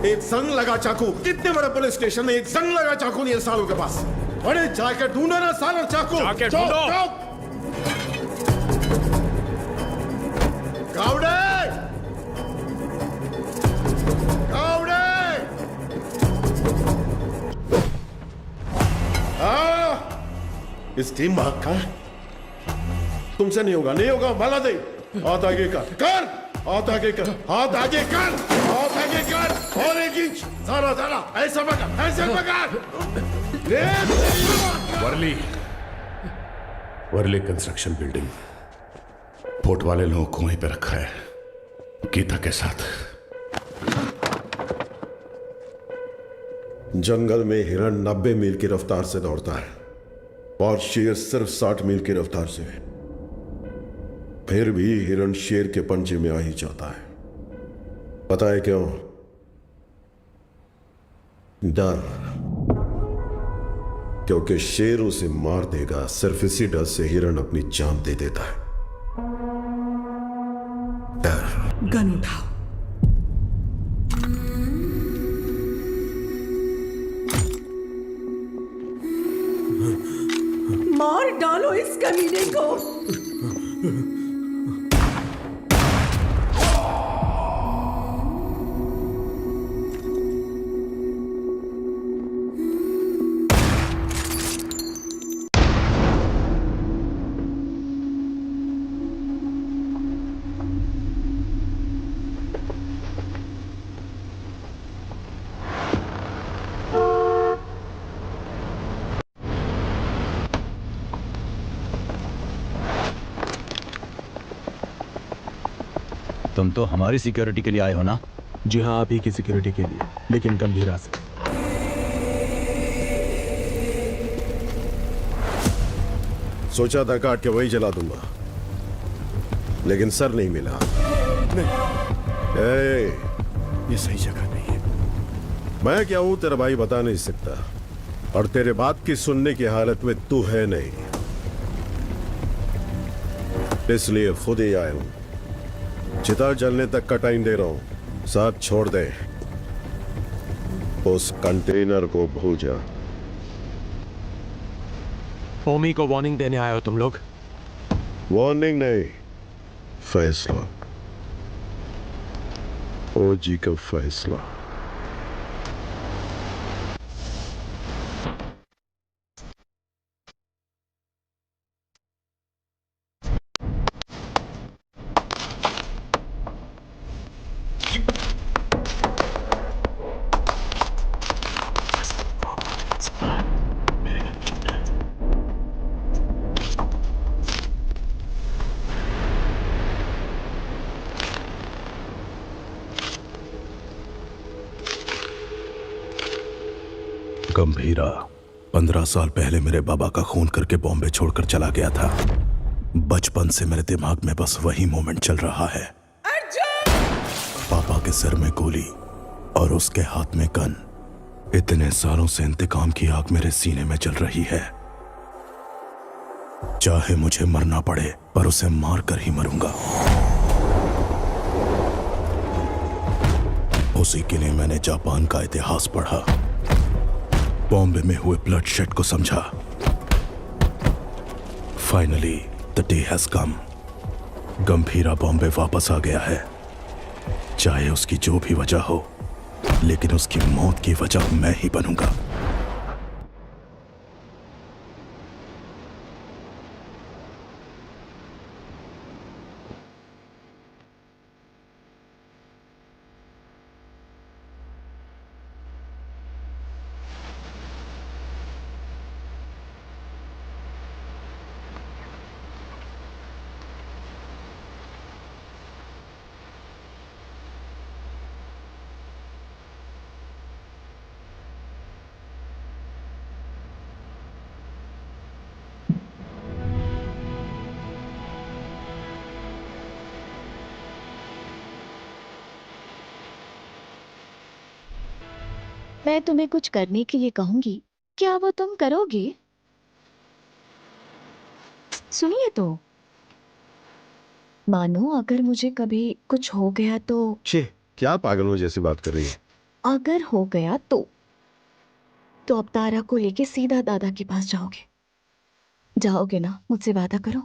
एक जंग लगा चाकू। कितने बड़े पुलिस स्टेशन में एक जंग लगा चाकू नहीं है सालों के पास। अरे जाके ढूंढो ना सालों चाकू। जाके ढूंढो। कावड़े! कावड़े! इस टीम भाग का तुमसे नहीं होगा, नहीं होगा। माला दे। हाथ आगे कर। हाथ आगे कर। हाथ आगे कर। हाथ आगे कर। और एक इंच। सारा ऐसा पकड़, ऐसे पकड़। Worli construction building. पोर्ट वाले लोगों को वहीं पे रखा है, गीता के साथ। जंगल में हिरण 90 मील की रफ्तार से दौड़ता है और शेर सिर्फ 60 मील की रफ्तार से। फिर भी हिरण शेर के पंजे में आ ही जाता है। पता है क्यों? डर। क्योंकि शेर उसे मार देगा। सिर्फ इसी डर से हिरण अपनी जान दे देता है। डर। गन उठाओ। मार डालो इस कमीने को। तुम तो हमारी सिक्योरिटी के लिए आए हो ना? जी हाँ, आप ही की सिक्योरिटी के लिए, लेकिन गंभीरा से। सोचा था काट के वही जला दूंगा, लेकिन सर नहीं मिला। नहीं। ये सही जगह नहीं है। मैं क्या हूं तेरा भाई बता नहीं सकता, और तेरे बात की सुनने की हालत में तू है नहीं, इसलिए खुद ही आया हूं। चिता जलने तक का टाइम दे रहा हूं, साथ छोड़ दे। उस कंटेनर को भूल जा। ओमी को वार्निंग देने आए हो तुम लोग? वार्निंग नहीं, फैसला। ओजी का फैसला। गंभीरा 15 साल पहले मेरे बाबा का खून करके बॉम्बे छोड़कर चला गया था। बचपन से मेरे दिमाग में बस वही मोमेंट चल रहा है। पापा के सिर में गोली और उसके हाथ में गन। इतने सालों से इंतकाम की आग मेरे सीने में जल रही है। चाहे मुझे मरना पड़े, पर उसे मार कर ही मरूंगा। उसी के लिए मैंने जापान का इतिहास पढ़ा, बॉम्बे में हुए ब्लडशेड को समझा। Finally the day has come. Gambhira Bombay वापस आ गया है। चाहे उसकी जो भी वजह हो, लेकिन उसकी मौत की वजह मैं ही बनूंगा। मैं तुम्हें कुछ करने के लिए कहूंगी, क्या वो तुम करोगे? सुनिए तो, मानो अगर मुझे कभी कुछ हो गया तो। छे, क्या पागलों जैसी बात कर रही है? अगर हो गया तो अब तारा को लेके सीधा दादा के पास जाओगे? जाओगे ना? मुझसे वादा करो,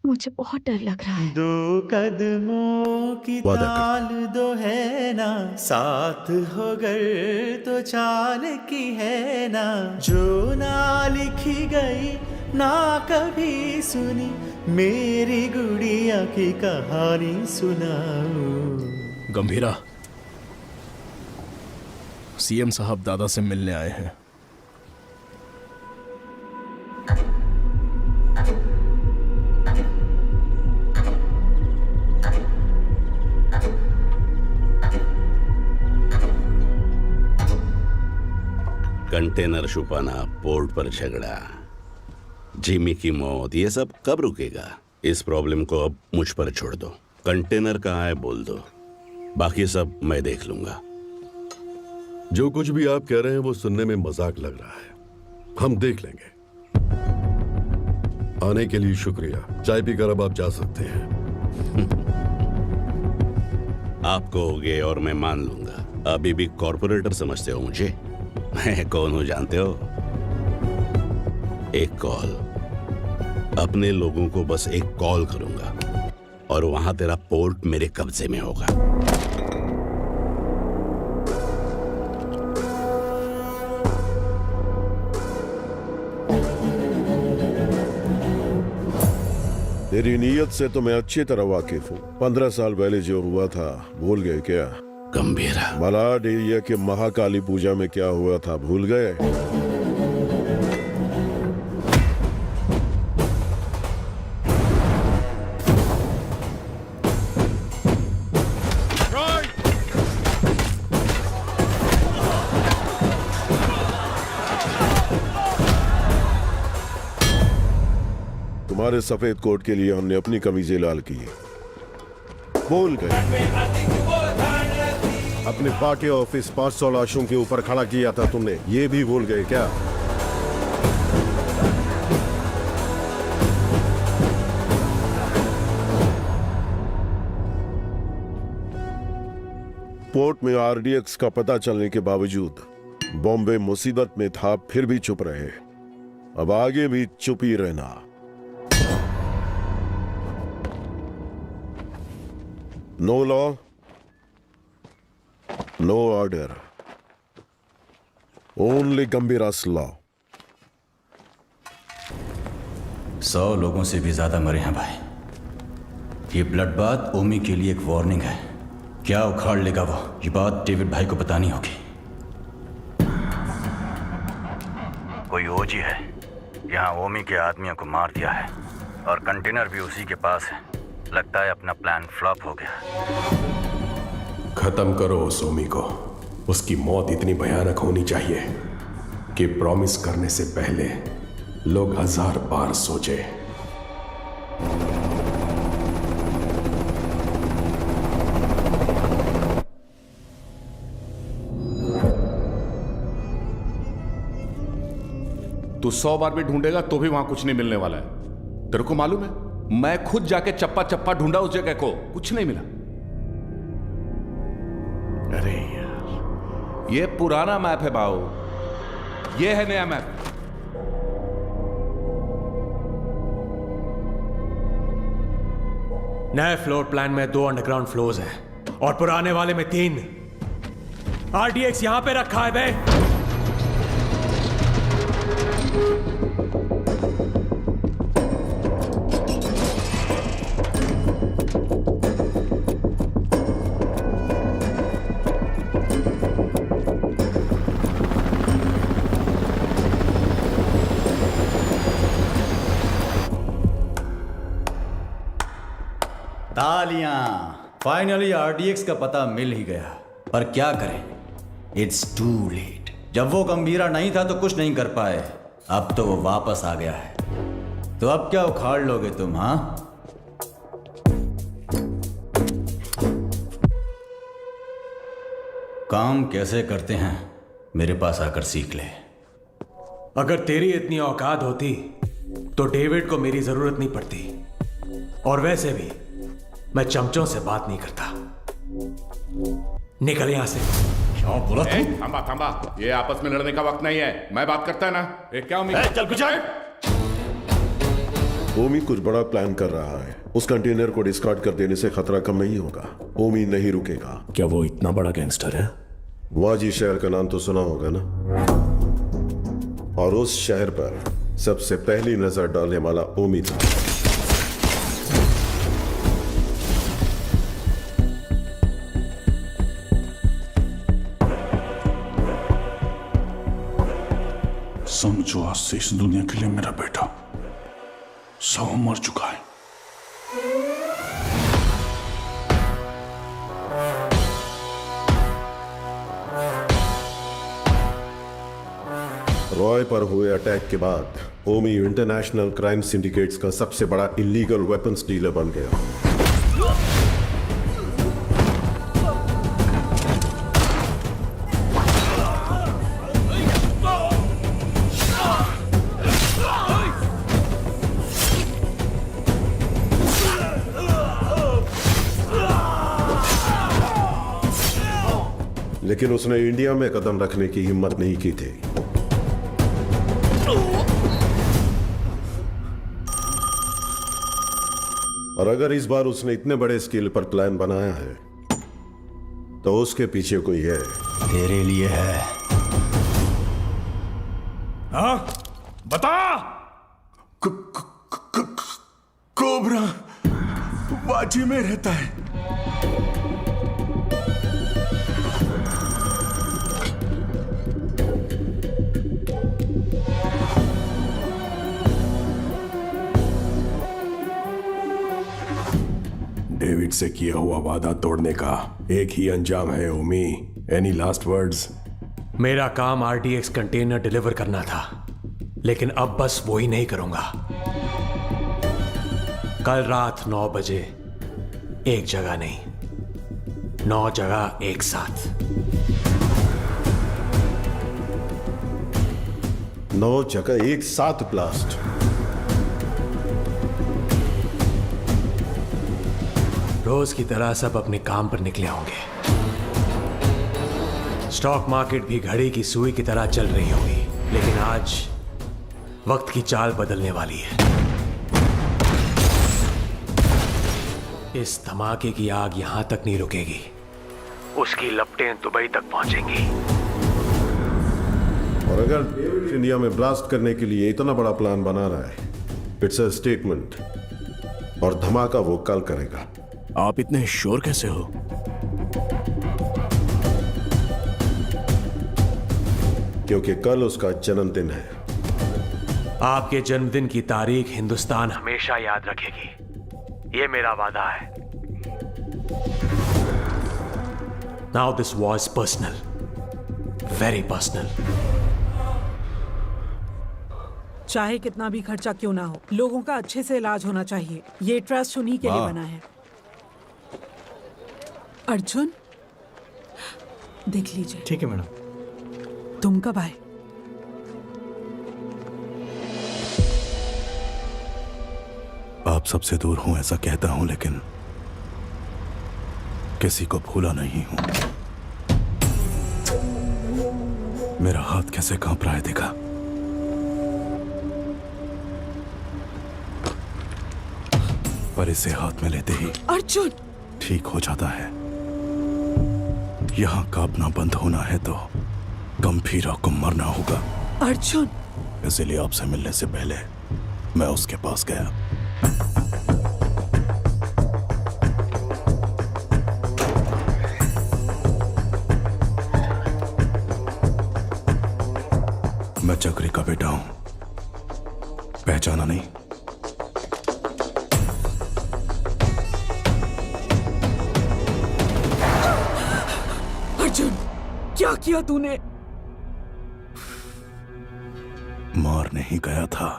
मुझे बहुत डर लग रहा है। 2 कदमों की ताल दो है ना, साथ हो गर तो चाल की है ना, जो ना लिखी गई ना कभी सुनी, मेरी गुड़िया की कहानी सुनाओ। गंभीरा, सीएम साहब दादा से मिलने आए हैं। कंटेनर छुपाना, पोर्ट पर झगड़ा, जिमी की मौत, ये सब कब रुकेगा? इस प्रॉब्लम को अब मुझ पर छोड़ दो। कंटेनर कहाँ है बोल दो, बाकी सब मैं देख लूंगा। जो कुछ भी आप कह रहे हैं वो सुनने में मजाक लग रहा है, हम देख लेंगे। आने के लिए शुक्रिया। चाय पीकर अब आप जा सकते हैं। आप कहोगे और मैं मान लूंगा। अभी भी कॉर्पोरेटर समझते हो मुझे? मैं कौन हूं जानते हो? एक कॉल, अपने लोगों को बस एक कॉल करूंगा और वहां तेरा पोर्ट मेरे कब्जे में होगा। तेरी नीयत से तो मैं अच्छी तरह वाकिफ हूँ। 15 साल पहले जो हुआ था भूल गए क्या? गंभीरा, मलाड एरिया के महाकाली पूजा में क्या हुआ था भूल गए? तुम्हारे सफेद कोट के लिए हमने अपनी कमीजें लाल की। भूल गए? अपने पार्टी ऑफिस 500 लाशों के ऊपर खड़ा किया था तुमने, ये भी भूल गए क्या? पोर्ट में आरडीएक्स का पता चलने के बावजूद बॉम्बे मुसीबत में था, फिर भी चुप रहे। अब आगे भी चुप ही रहना। No law, no order, only Gambhira's law. 100 लोगों से भी ज्यादा मरे हैं भाई। ये ब्लड बात ओमी के लिए एक वार्निंग है। क्या उखाड़ लेगा वो, ये बात डेविड भाई को बतानी होगी। कोई ओजी है यहाँ ओमी के आदमियों को मार दिया है और कंटेनर भी उसी के पास है। लगता है अपना प्लान फ्लॉप हो गया। खत्म करो उस ओमी को। उसकी मौत इतनी भयानक होनी चाहिए कि प्रॉमिस करने से पहले लोग 1000 बार सोचे। तू 100 बार भी ढूंढेगा तो भी वहां कुछ नहीं मिलने वाला है। तेरे को मालूम है, मैं खुद जाके चप्पा चप्पा ढूंढा उस जगह को, कुछ नहीं मिला। अरे यार, ये पुराना मैप है बाऊ, ये है नया मैप। नए फ्लोर प्लान में 2 अंडरग्राउंड फ्लोर्स हैं और पुराने वाले में 3। आरडीएक्स यहां पे रखा है बे। तालियां, फाइनली आरडीएक्स का पता मिल ही गया। पर क्या करें, इट्स टू लेट। जब वो गंभीरा नहीं था तो कुछ नहीं कर पाए, अब तो वो वापस आ गया है। तो अब क्या उखाड़ लोगे तुम? हाँ, काम कैसे करते हैं मेरे पास आकर सीख ले। अगर तेरी इतनी औकात होती तो डेविड को मेरी जरूरत नहीं पड़ती, और वैसे भी मैं चमचों से बात नहीं करता। निकल यहां से। क्या बोला तू? थांबा थांबा, ये आपस में लड़ने का वक्त नहीं है, मैं बात करता है ना। क्या उम्मीद? चल कुछ ओमी कुछ बड़ा प्लान कर रहा है। उस कंटेनर को डिस्कार्ड कर देने से खतरा कम नहीं होगा। ओमी नहीं रुकेगा। क्या वो इतना बड़ा गैंगस्टर है? वाजी शहर का नाम तो सुना होगा ना, और उस शहर पर सबसे पहली नजर डालने वाला ओमी था। समझो आज से इस दुनिया के लिए मेरा बेटा 100 मर चुका है। रॉय पर हुए अटैक के बाद ओमी इंटरनेशनल क्राइम सिंडिकेट्स का सबसे बड़ा इलीगल वेपन्स डीलर बन गया। लेकिन उसने इंडिया में कदम रखने की हिम्मत नहीं की थी। और अगर इस बार उसने इतने बड़े स्केल पर प्लान बनाया है तो उसके पीछे कोई है। तेरे लिए है। हाँ? बता। कोबरा वाजी में रहता है। डेविड से किया हुआ वादा तोड़ने का एक ही अंजाम है ओमी। Any last words? मेरा काम आरडीएक्स कंटेनर डिलीवर करना था, लेकिन अब बस वो ही नहीं करूंगा। कल रात 9 बजे एक जगह नहीं, 9 जगह एक साथ। 9 जगह एक साथ ब्लास्ट। रोज की तरह सब अपने काम पर निकले होंगे। स्टॉक मार्केट भी घड़ी की सुई की तरह चल रही होगी, लेकिन आज वक्त की चाल बदलने वाली है। इस धमाके की आग यहां तक नहीं रुकेगी, उसकी लपटें दुबई तक पहुंचेंगी। और अगर डेविड इंडिया में ब्लास्ट करने के लिए इतना बड़ा प्लान बना रहा है, इट्स अ स्टेटमेंट, और धमाका वो कल करेगा। आप इतने श्योर कैसे हो? क्योंकि कल उसका जन्मदिन है। आपके जन्मदिन की तारीख हिंदुस्तान हमेशा याद रखेगी, ये मेरा वादा है। Now this was personal, very personal. चाहे कितना भी खर्चा क्यों ना हो, लोगों का अच्छे से इलाज होना चाहिए। ये ट्रस्ट उन्हीं के लिए बना है। अर्जुन, देख लीजिए। ठीक है मैडम। तुम कब आए? आप सबसे दूर हूं ऐसा कहता हूं, लेकिन किसी को भूला नहीं हूं। मेरा हाथ कैसे कांप रहा है देखा? पर इसे हाथ में लेते ही अर्जुन ठीक हो जाता है। यहां कांपना बंद होना है तो गंभीरा को मरना होगा। अर्जुन, इसलिए आपसे मिलने से पहले मैं उसके पास गया। मैं चक्री का बेटा हूं, पहचाना नहीं? अर्जुन, क्या किया तूने? मार नहीं गया था,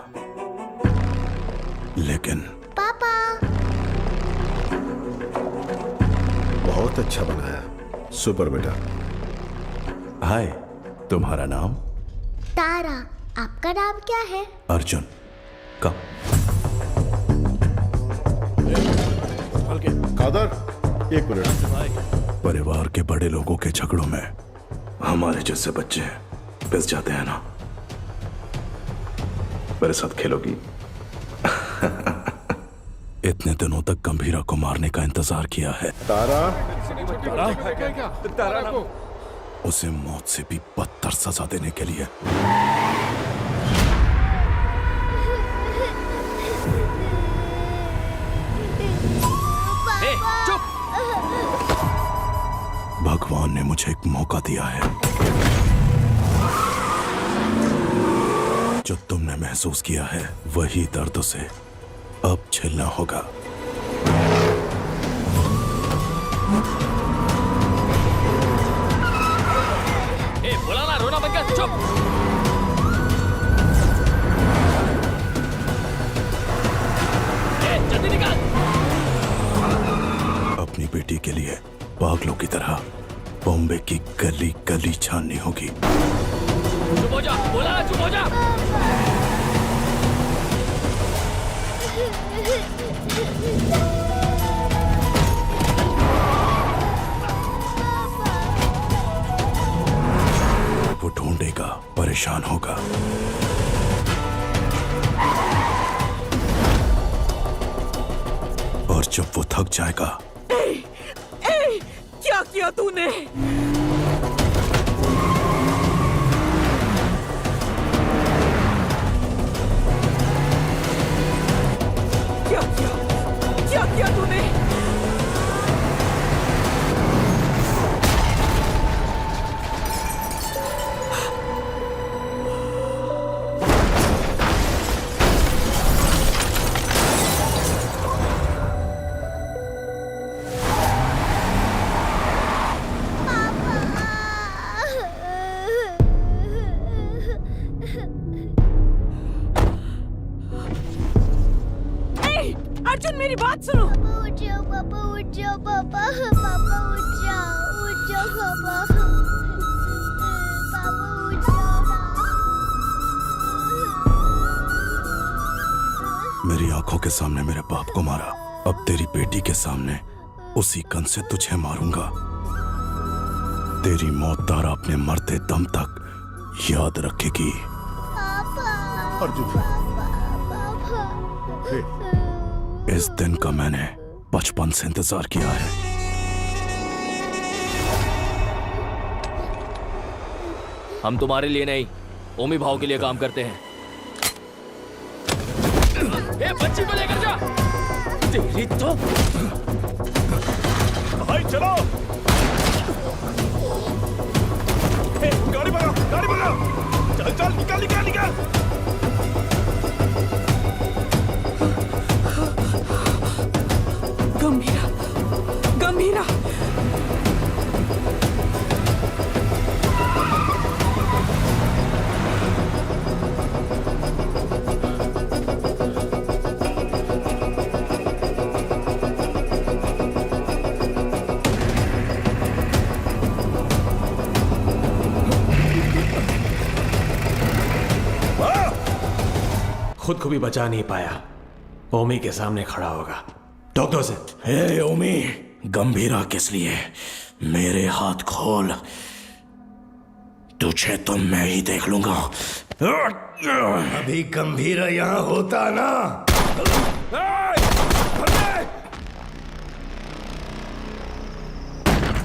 लेकिन पापा। बहुत अच्छा बनाया, सुपर बेटा। हाय, तुम्हारा नाम? तारा। आपका नाम क्या है? अर्जुन। कब? कादर, एक मिनट। परिवार के बड़े लोगों के झगड़ों में हमारे जैसे बच्चे पिस जाते हैं ना। मेरे साथ खेलोगी? इतने दिनों तक गंभीरा को मारने का इंतजार किया है। तारा, तारा को उसे मौत से भी बदतर सजा देने के लिए। चुप! भगवान ने मुझे एक मौका दिया है। जो तुमने महसूस किया है वही दर्द से अब झेलना होगा। बोला ना, रोना बंद कर। चुप! जल्दी निकाल। अपनी बेटी के लिए पागलों की तरह बॉम्बे की गली गली छाननी होगी। चुप हो जा, बोला ना, चुप हो जा। वो ढूंढेगा, परेशान होगा। और जब वो थक जाएगा। क्या किया तूने? क्या किया तूने? अर्जुन, मेरी बात सुनो। उठ जाओ पापा, उठ जाओ पापा, पापा उठ जाओ पापा, पापा उठ जाओ ना। मेरी आंखों के सामने मेरे बाप को मारा, अब तेरी बेटी के सामने उसी गन से तुझे मारूंगा। तेरी मौत तारा अपने मरते दम तक याद रखेगी। अर्जुन, इस दिन का मैंने बचपन से इंतजार किया है। हम तुम्हारे लिए नहीं, ओमी भाव के लिए काम करते हैं। ए, बच्ची को लेकर जा। तेरी तो भाई चलो। ए, गाड़ी भगाओ, गाड़ी भगाओ। चल चल, निकाल निकाल निकाल। गंभीरा, गंभीरा। खुद को भी बचा नहीं पाया, ओमी के सामने खड़ा होगा। डॉक्टर से, हे ओमी, गंभीरा किस लिए? मेरे हाथ खोल, तुझे तो मैं ही देख लूंगा। अभी गंभीरा यहाँ होता ना।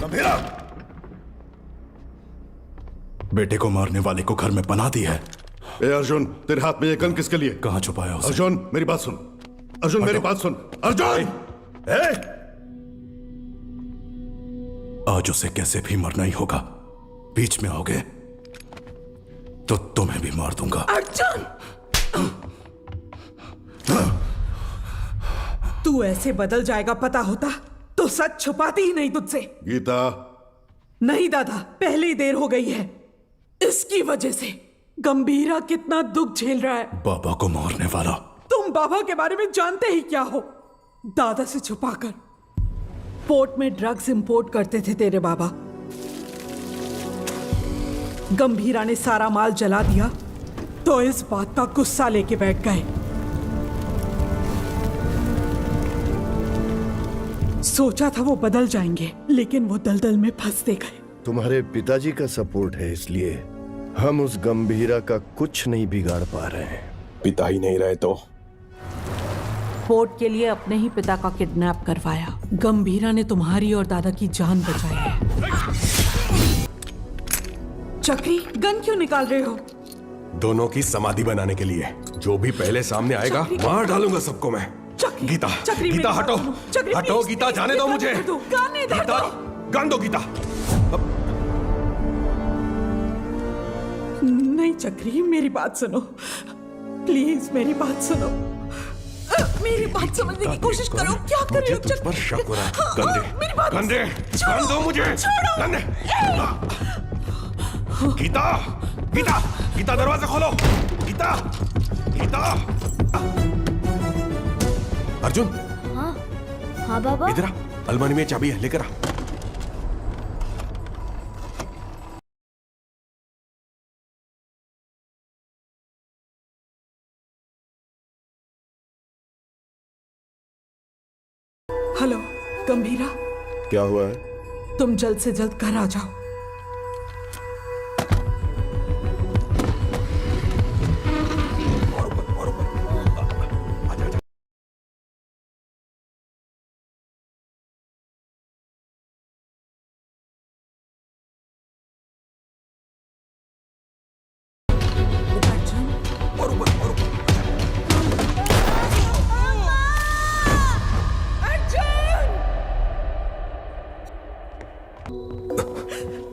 गंभीरा! बेटे को मारने वाले को घर में पनाह दी है। ए अर्जुन, तेरे हाथ में ये गन किसके लिए? कहाँ छुपाया उसे? अर्जुन मेरी बात सुन, अर्जुन मेरी बात सुन, अर्जुन! आज उसे कैसे भी मरना ही होगा। बीच में आओगे तो तुम्हें भी मार दूंगा। अर्जुन! तू ऐसे बदल जाएगा पता होता तो सच छुपाती ही नहीं तुझसे। गीता। नहीं दादा, पहले ही देर हो गई है। इसकी वजह से गंभीरा कितना दुख झेल रहा है। बाबा को मारने वाला। तुम बाबा के बारे में जानते ही क्या हो? दादा से छुपाकर पोर्ट में ड्रग्स इंपोर्ट करते थे तेरे बाबा। गंभीरा ने सारा माल जला दिया तो इस बात का गुस्सा लेके बैठ गए। सोचा था वो बदल जाएंगे, लेकिन वो दलदल में फंसते गए। तुम्हारे पिताजी का सपोर्ट है, इसलिए हम उस गंभीरा का कुछ नहीं बिगाड़ पा रहे हैं। पिता ही नहीं रहे तो पोर्ट के लिए अपने ही पिता का किडनैप करवाया। गंभीरा ने तुम्हारी और दादा की जान बचाई है। चक्री, गन क्यों निकाल रहे हो? दोनों की समाधि बनाने के लिए। जो भी पहले सामने आएगा मार डालूंगा सबको मैं। गीता, गीता हटो, हटो गीता, जाने दो मुझे। गीता, गान दो गीता। नहीं चक्री, मेरी बात सुनो प्लीज, मेरी बात सुनो। मेरी बात समझने की कोशिश करो। क्या कर रहे हो? तुझ पर शक हो रहा है। गंदे, गान दो मुझे। गंदे। गीता, गीता, गीता दरवाजा खोलो। गीता, गीता। अर्जुन। हाँ बाबा। इधर आ, अलमारी में चाबी है, लेकर आ। हेलो गंभीरा, क्या हुआ है? तुम जल्द से जल्द घर आ जाओ।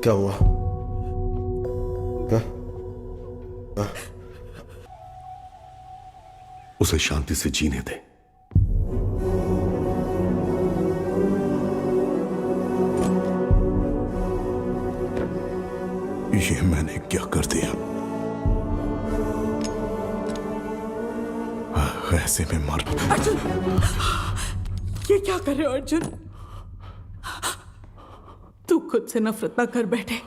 क्या हुआ? उसे शांति से जीने दे। ये मैंने क्या कर दिया? ऐसे में मर। अर्जुन, ये क्या कर रहे हो अर्जुन? तू खुद से नफरत ना कर बैठे,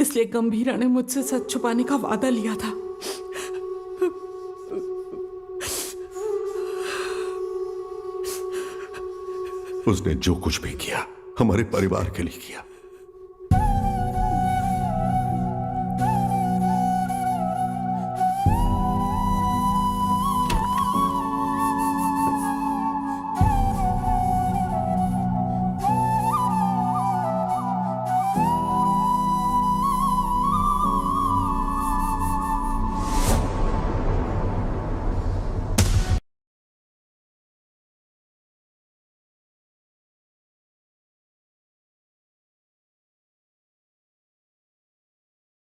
इसलिए गंभीरा ने मुझसे सच छुपाने का वादा लिया था। उसने जो कुछ भी किया हमारे परिवार के लिए किया।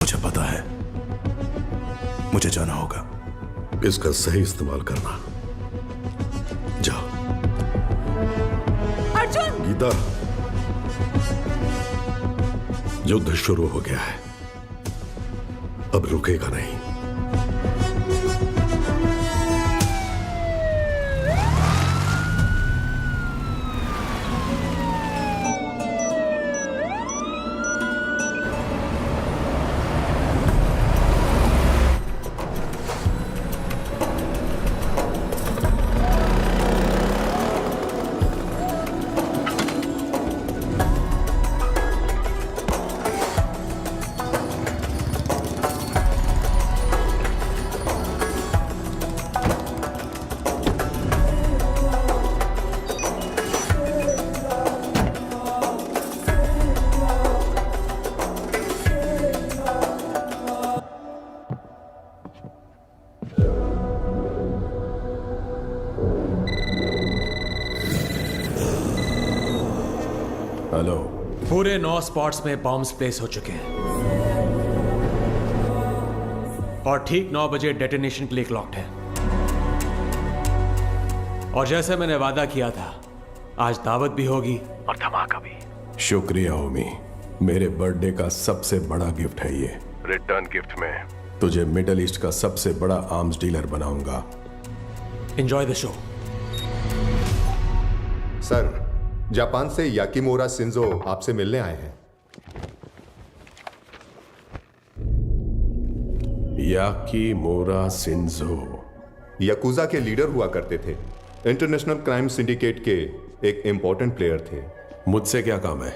मुझे पता है, मुझे जाना होगा। इसका सही इस्तेमाल करना। जाओ। अर्जुन! गीता, युद्ध शुरू हो गया है, अब रुकेगा नहीं। हेलो। पूरे 9 स्पॉट्स में बॉम्ब्स प्लेस हो चुके हैं और ठीक 9 बजे डेटोनेशन के लिए क्लॉक्ड है। और जैसे मैंने वादा किया था, आज दावत भी होगी और धमाका भी। शुक्रिया ओमी, मेरे बर्थडे का सबसे बड़ा गिफ्ट है ये। रिटर्न गिफ्ट में तुझे मिडल ईस्ट का सबसे बड़ा आर्म्स डीलर बनाऊंगा। Enjoy the show. Sir, Japan से याकिमोरा शिंजो आपसे मिलने आए हैं। याकीमोरा शिंजो याकुजा के लीडर हुआ करते थे। इंटरनेशनल क्राइम सिंडिकेट के एक इंपॉर्टेंट प्लेयर थे। मुझसे क्या काम है?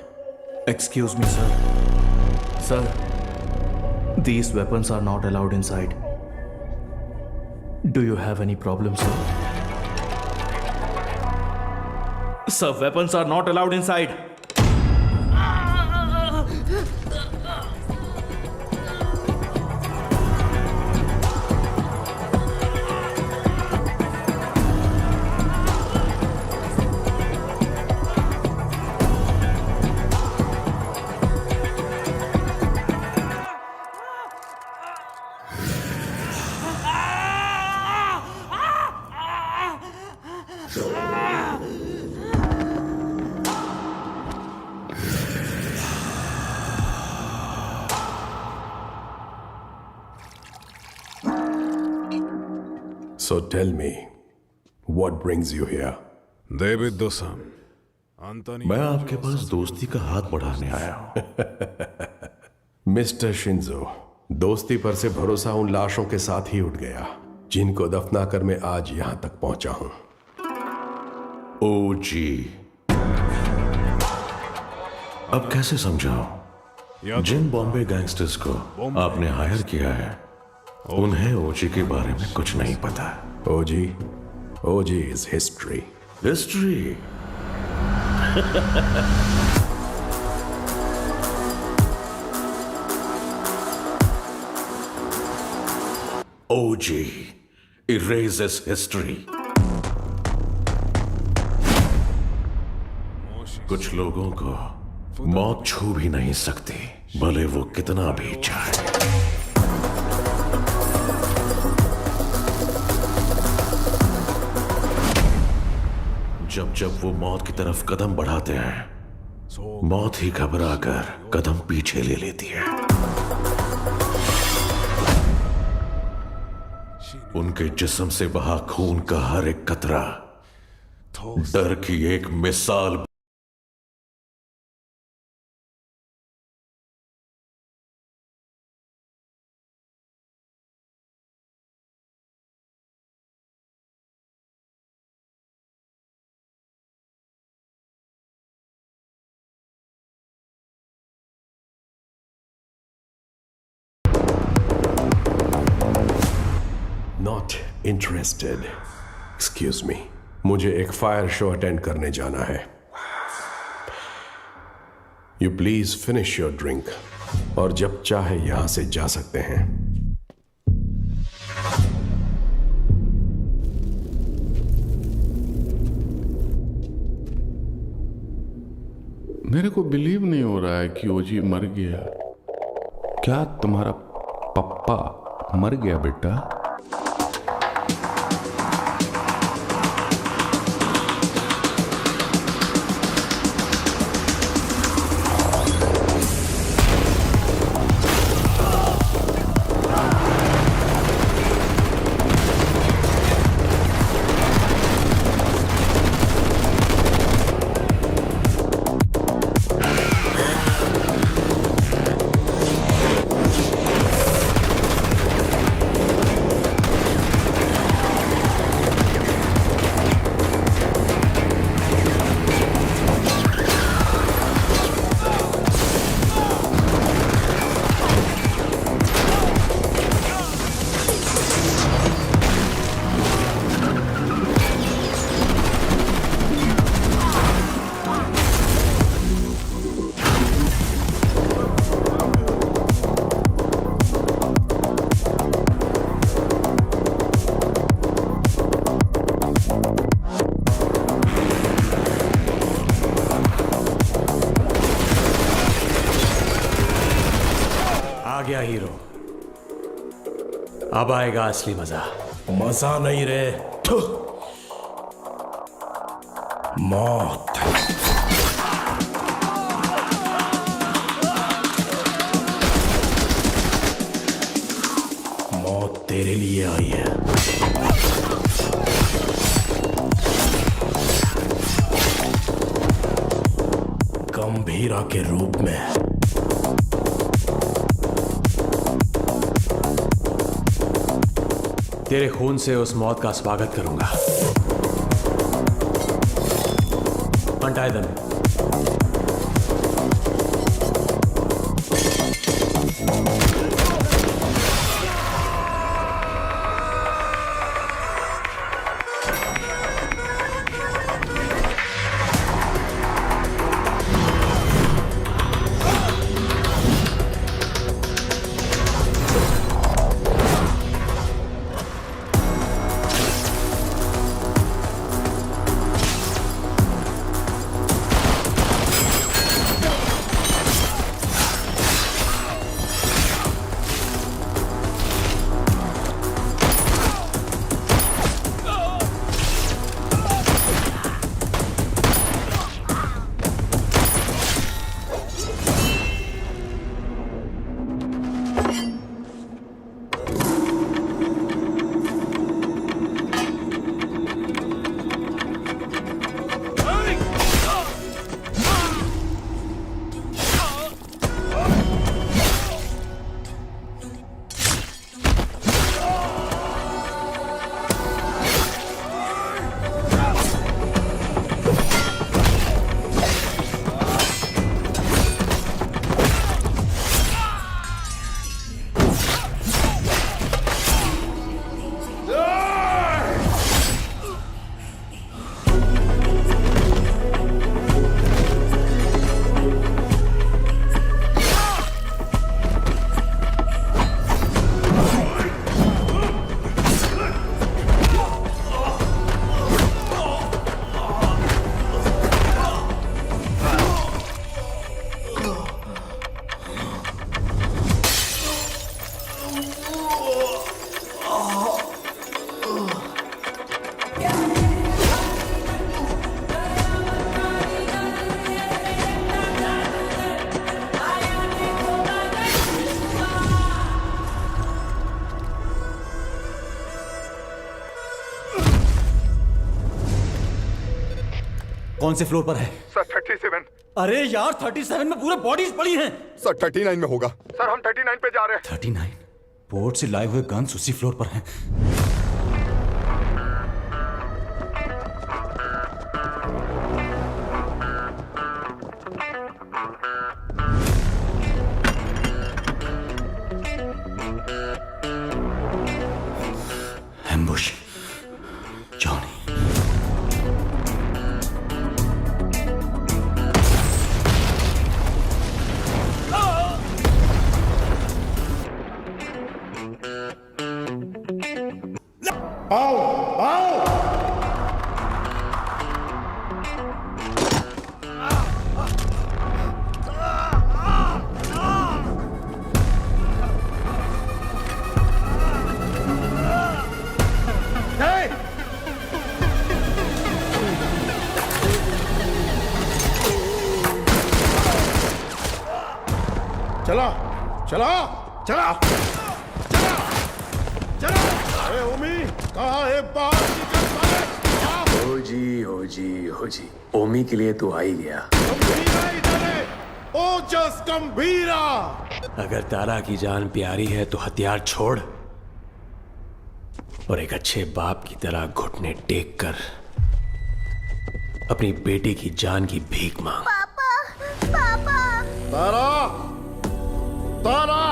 Excuse me, sir. Sir, these weapons are not allowed inside. Do you have any problem, sir? Sir, weapons are not allowed inside. So tell me, what brings you here? David दोसम, मैं आपके पास दोस्ती का हाथ बढ़ाने आया हूं। मिस्टर शिंजो, दोस्ती पर से भरोसा उन लाशों के साथ ही उठ गया जिनको दफनाकर मैं आज यहां तक पहुंचा हूं। ओ जी, अब कैसे समझाऊं? जिन बॉम्बे गैंगस्टर्स को आपने हायर किया है उन्हें ओजी के बारे में कुछ नहीं पता। OG is history. History? OG erases history. कुछ लोगों को मौत छू भी नहीं सकती, भले वो कितना भी चाहे। जब जब वो मौत की तरफ कदम बढ़ाते हैं, मौत ही घबरा कर कदम पीछे ले लेती है। उनके जिस्म से बहा खून का हर एक कतरा डर की एक मिसाल। Not interested. एक्सक्यूज मी, मुझे एक फायर शो अटेंड करने जाना है। You please finish your drink और जब चाहे यहां से जा सकते हैं। मेरे को बिलीव नहीं हो रहा है कि ओजी मर गया। क्या तुम्हारा पप्पा मर गया बेटा? आ गया हीरो, अब आएगा असली मजा। मजा नहीं रे, मौत। मौत तेरे लिए आई है। गंभीरा के रूप में। तेरे खून से उस मौत का स्वागत करूंगा। Untie them. कौन से फ्लोर पर है? सर 37। अरे यार 37 में पूरे बॉडीज पड़ी हैं। सर 39 में होगा। सर हम 39 पे जा रहे हैं। 39? पोर्ट से लाए हुए गन्स उसी फ्लोर पर हैं। एम्बुश। जॉनी। आओ आओ चला चला चला चला चला। अरे ओमी कहाँ है? बाहर निकल साले। हो जी ओमी के लिए तो आ ही गया। गंभीरा इधर है। ओजस गंभीरा। अगर तारा की जान प्यारी है तो हथियार छोड़ और एक अच्छे बाप की तरह घुटने टेक कर अपनी बेटी की जान की भीख मांग। तारा तारा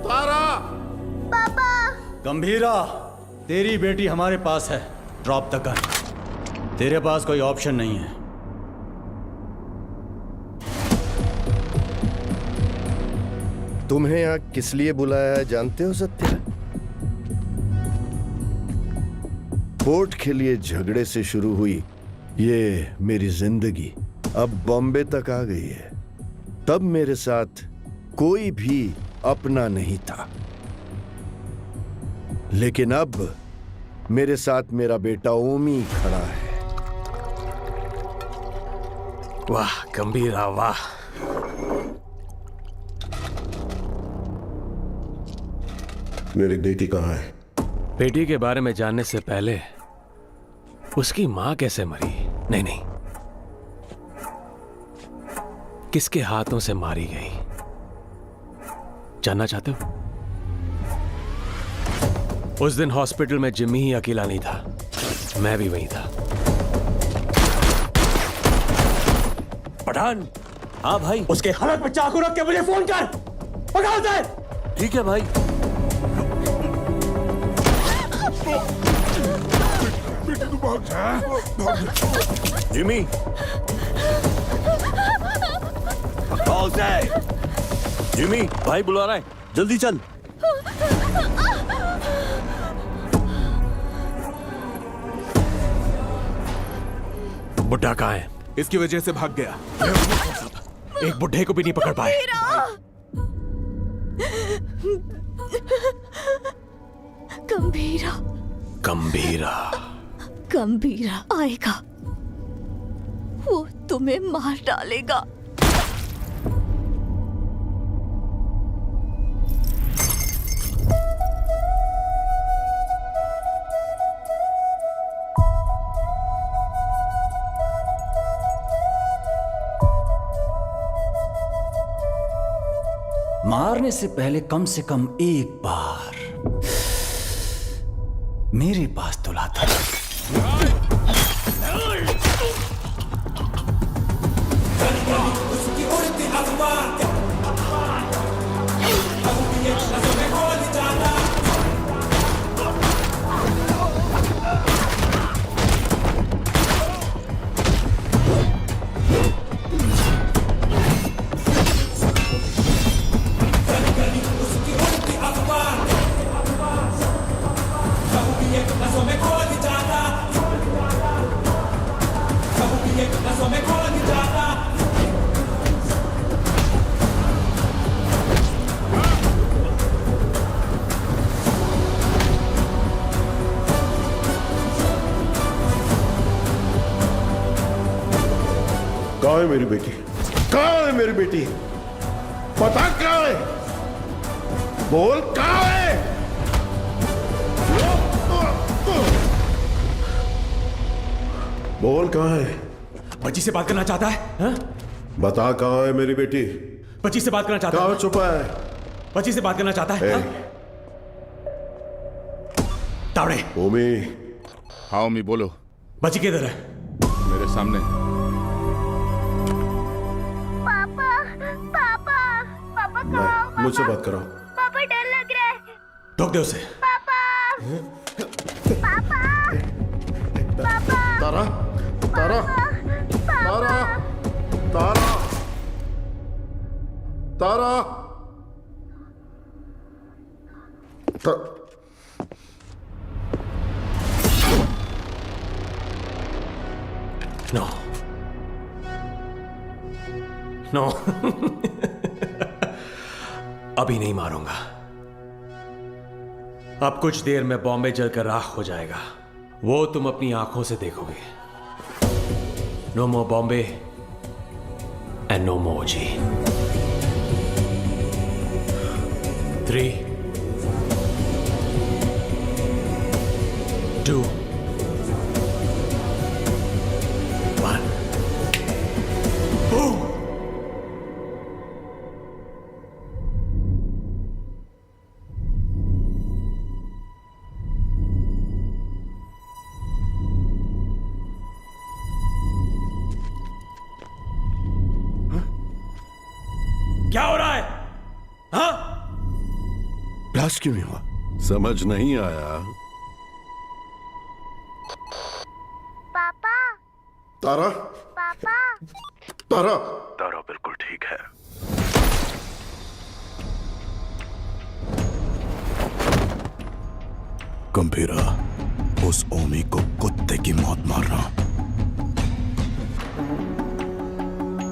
तारा। गंभीरा, तेरी बेटी हमारे पास है। Drop the gun. तेरे पास कोई ऑप्शन नहीं है। तुम्हें यहाँ किस लिए बुलाया है जानते हो सत्या? कोर्ट के लिए झगड़े से शुरू हुई ये मेरी जिंदगी अब बॉम्बे तक आ गई है। तब मेरे साथ कोई भी अपना नहीं था, लेकिन अब मेरे साथ मेरा बेटा ओमी खड़ा है। वाह गंभीरा वाह। मेरी बेटी कहाँ है? बेटी के बारे में जानने से पहले उसकी मां कैसे मरी? नहीं, किसके हाथों से मारी गई जानना चाहते हो? उस दिन हॉस्पिटल में जिम्मी ही अकेला नहीं था, मैं भी वहीं था। पठान, हाँ भाई। उसके हालत में चाकू रख के मुझे फोन कर। पकड़ उसे। ठीक है भाई। जिमी, जिमी, भाई बुला रहा है, जल्दी चल। बुड्ढा कहाँ है? इसकी वजह से भाग गया। एक बुड्ढे को भी नहीं पकड़ पाए। गंभीरा, गंभीरा, गंभीरा आएगा, वो तुम्हें मार डालेगा। मारने से पहले कम से कम एक बार मेरे पास तो लाता। कहाँ है मेरी बेटी? कहाँ है मेरी बेटी? पता कहाँ है? बोल कहाँ है? बोल कहाँ है? बच्ची से बात करना चाहता है? हा? बता कहाँ है मेरी बेटी? बच्ची से बात करना चाहता है? कहाँ छुपा है? बच्ची से बात करना चाहता है? हा? तावड़े। ओमी। हाँ ओमी बोलो। बच्ची किधर है? मेरे सामने। पापा, पापा, पापा कहाँ हो? मुझसे बात कराओ। पापा डर लग रहा है। ठोक दे उसे। पापा, पापा, पापा, तारा, तारा, तारा, तारा, तारा, नो, नो, अभी नहीं मारूंगा। अब कुछ देर में बॉम्बे जलकर राख हो जाएगा, वो तुम अपनी आंखों से देखोगे। No more Bombay and no more जी। 3, 2, 1, boom! क्या हो रहा है? हाँ? ब्लास्ट क्यों नहीं हुआ? समझ नहीं आया। पापा, तारा, पापा, तारा, तारा बिल्कुल ठीक है। गंभीरा, उस ओमी को कुत्ते की मौत मारना।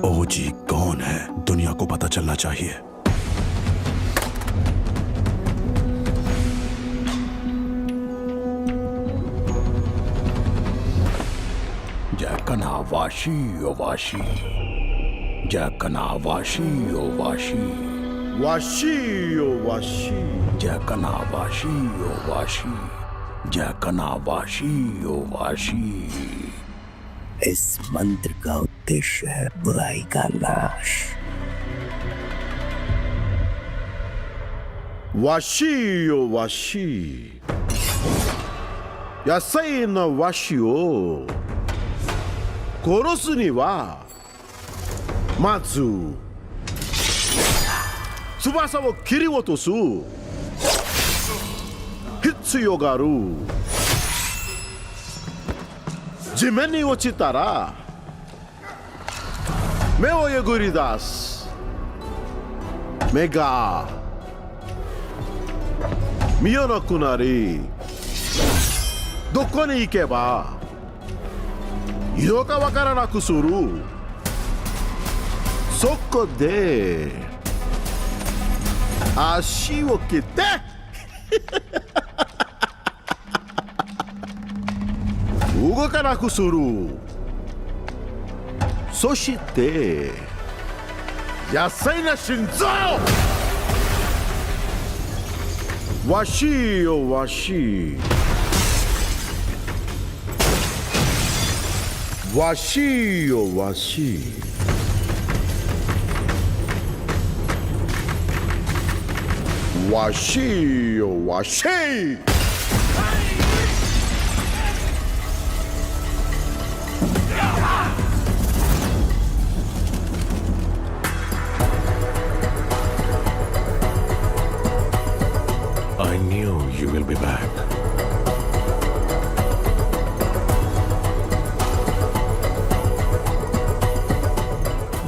ओजी कौन है दुनिया को पता चलना चाहिए। जैकना वाशी ओ वाशी, जैकना वाशी ओ वाशी, वाशी ओ वाशी, जैकना वाशी ओ वाशी, जैकना वाशी ओ वाशी। इस मंत्र का उद्देश्य है बुराई का नाश। वाशी ओ Vashi. 野菜の和紙を殺すにはまず翼を切り落とす必要がある。地面に落ちたら目をえぐり出す。目が見えなくなり、どこに行けばいいのかわからなくする。そこで足を切って動かなくする。そして野菜の心臓わしよわし、わしよわし、わしよわし。I knew you will be back.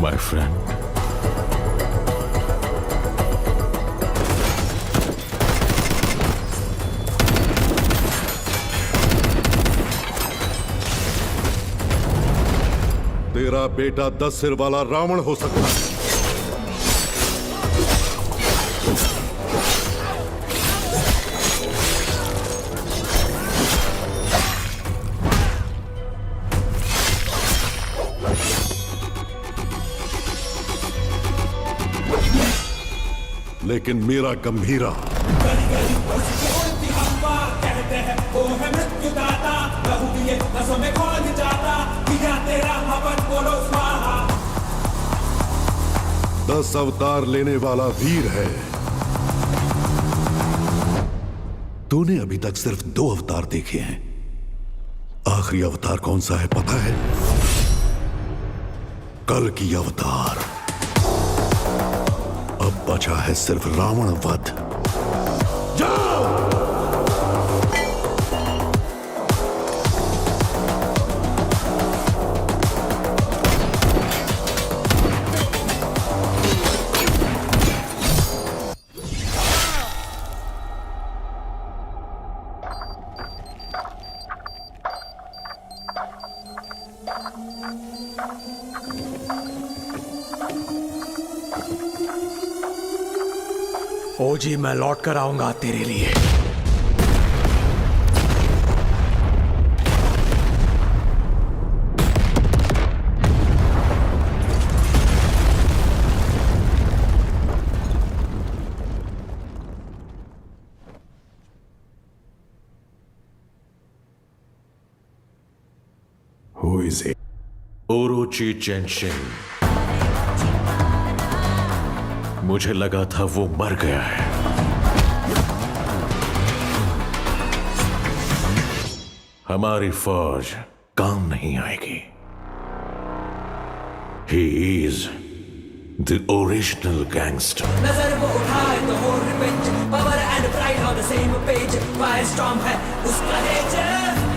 My friend. तेरा बेटा 10 सिर वाला रावण हो सकता है, लेकिन मेरा गंभीरा दस अवतार लेने वाला वीर है। तूने अभी तक सिर्फ 2 अवतार देखे हैं। आखिरी अवतार कौन सा है पता है? कल की अवतार। अब बचा है सिर्फ रावण वध। जाओ! ओजी, मैं लौट कर आऊंगा तेरे लिए। Who is it? Orochi Genshin. मुझे लगा था वो मर गया है। हमारी फौज काम नहीं आएगी। He is the original gangster. नजर वो उठाए तो हो revenge, power and pride on the same page, fire storm है उसका नेचर।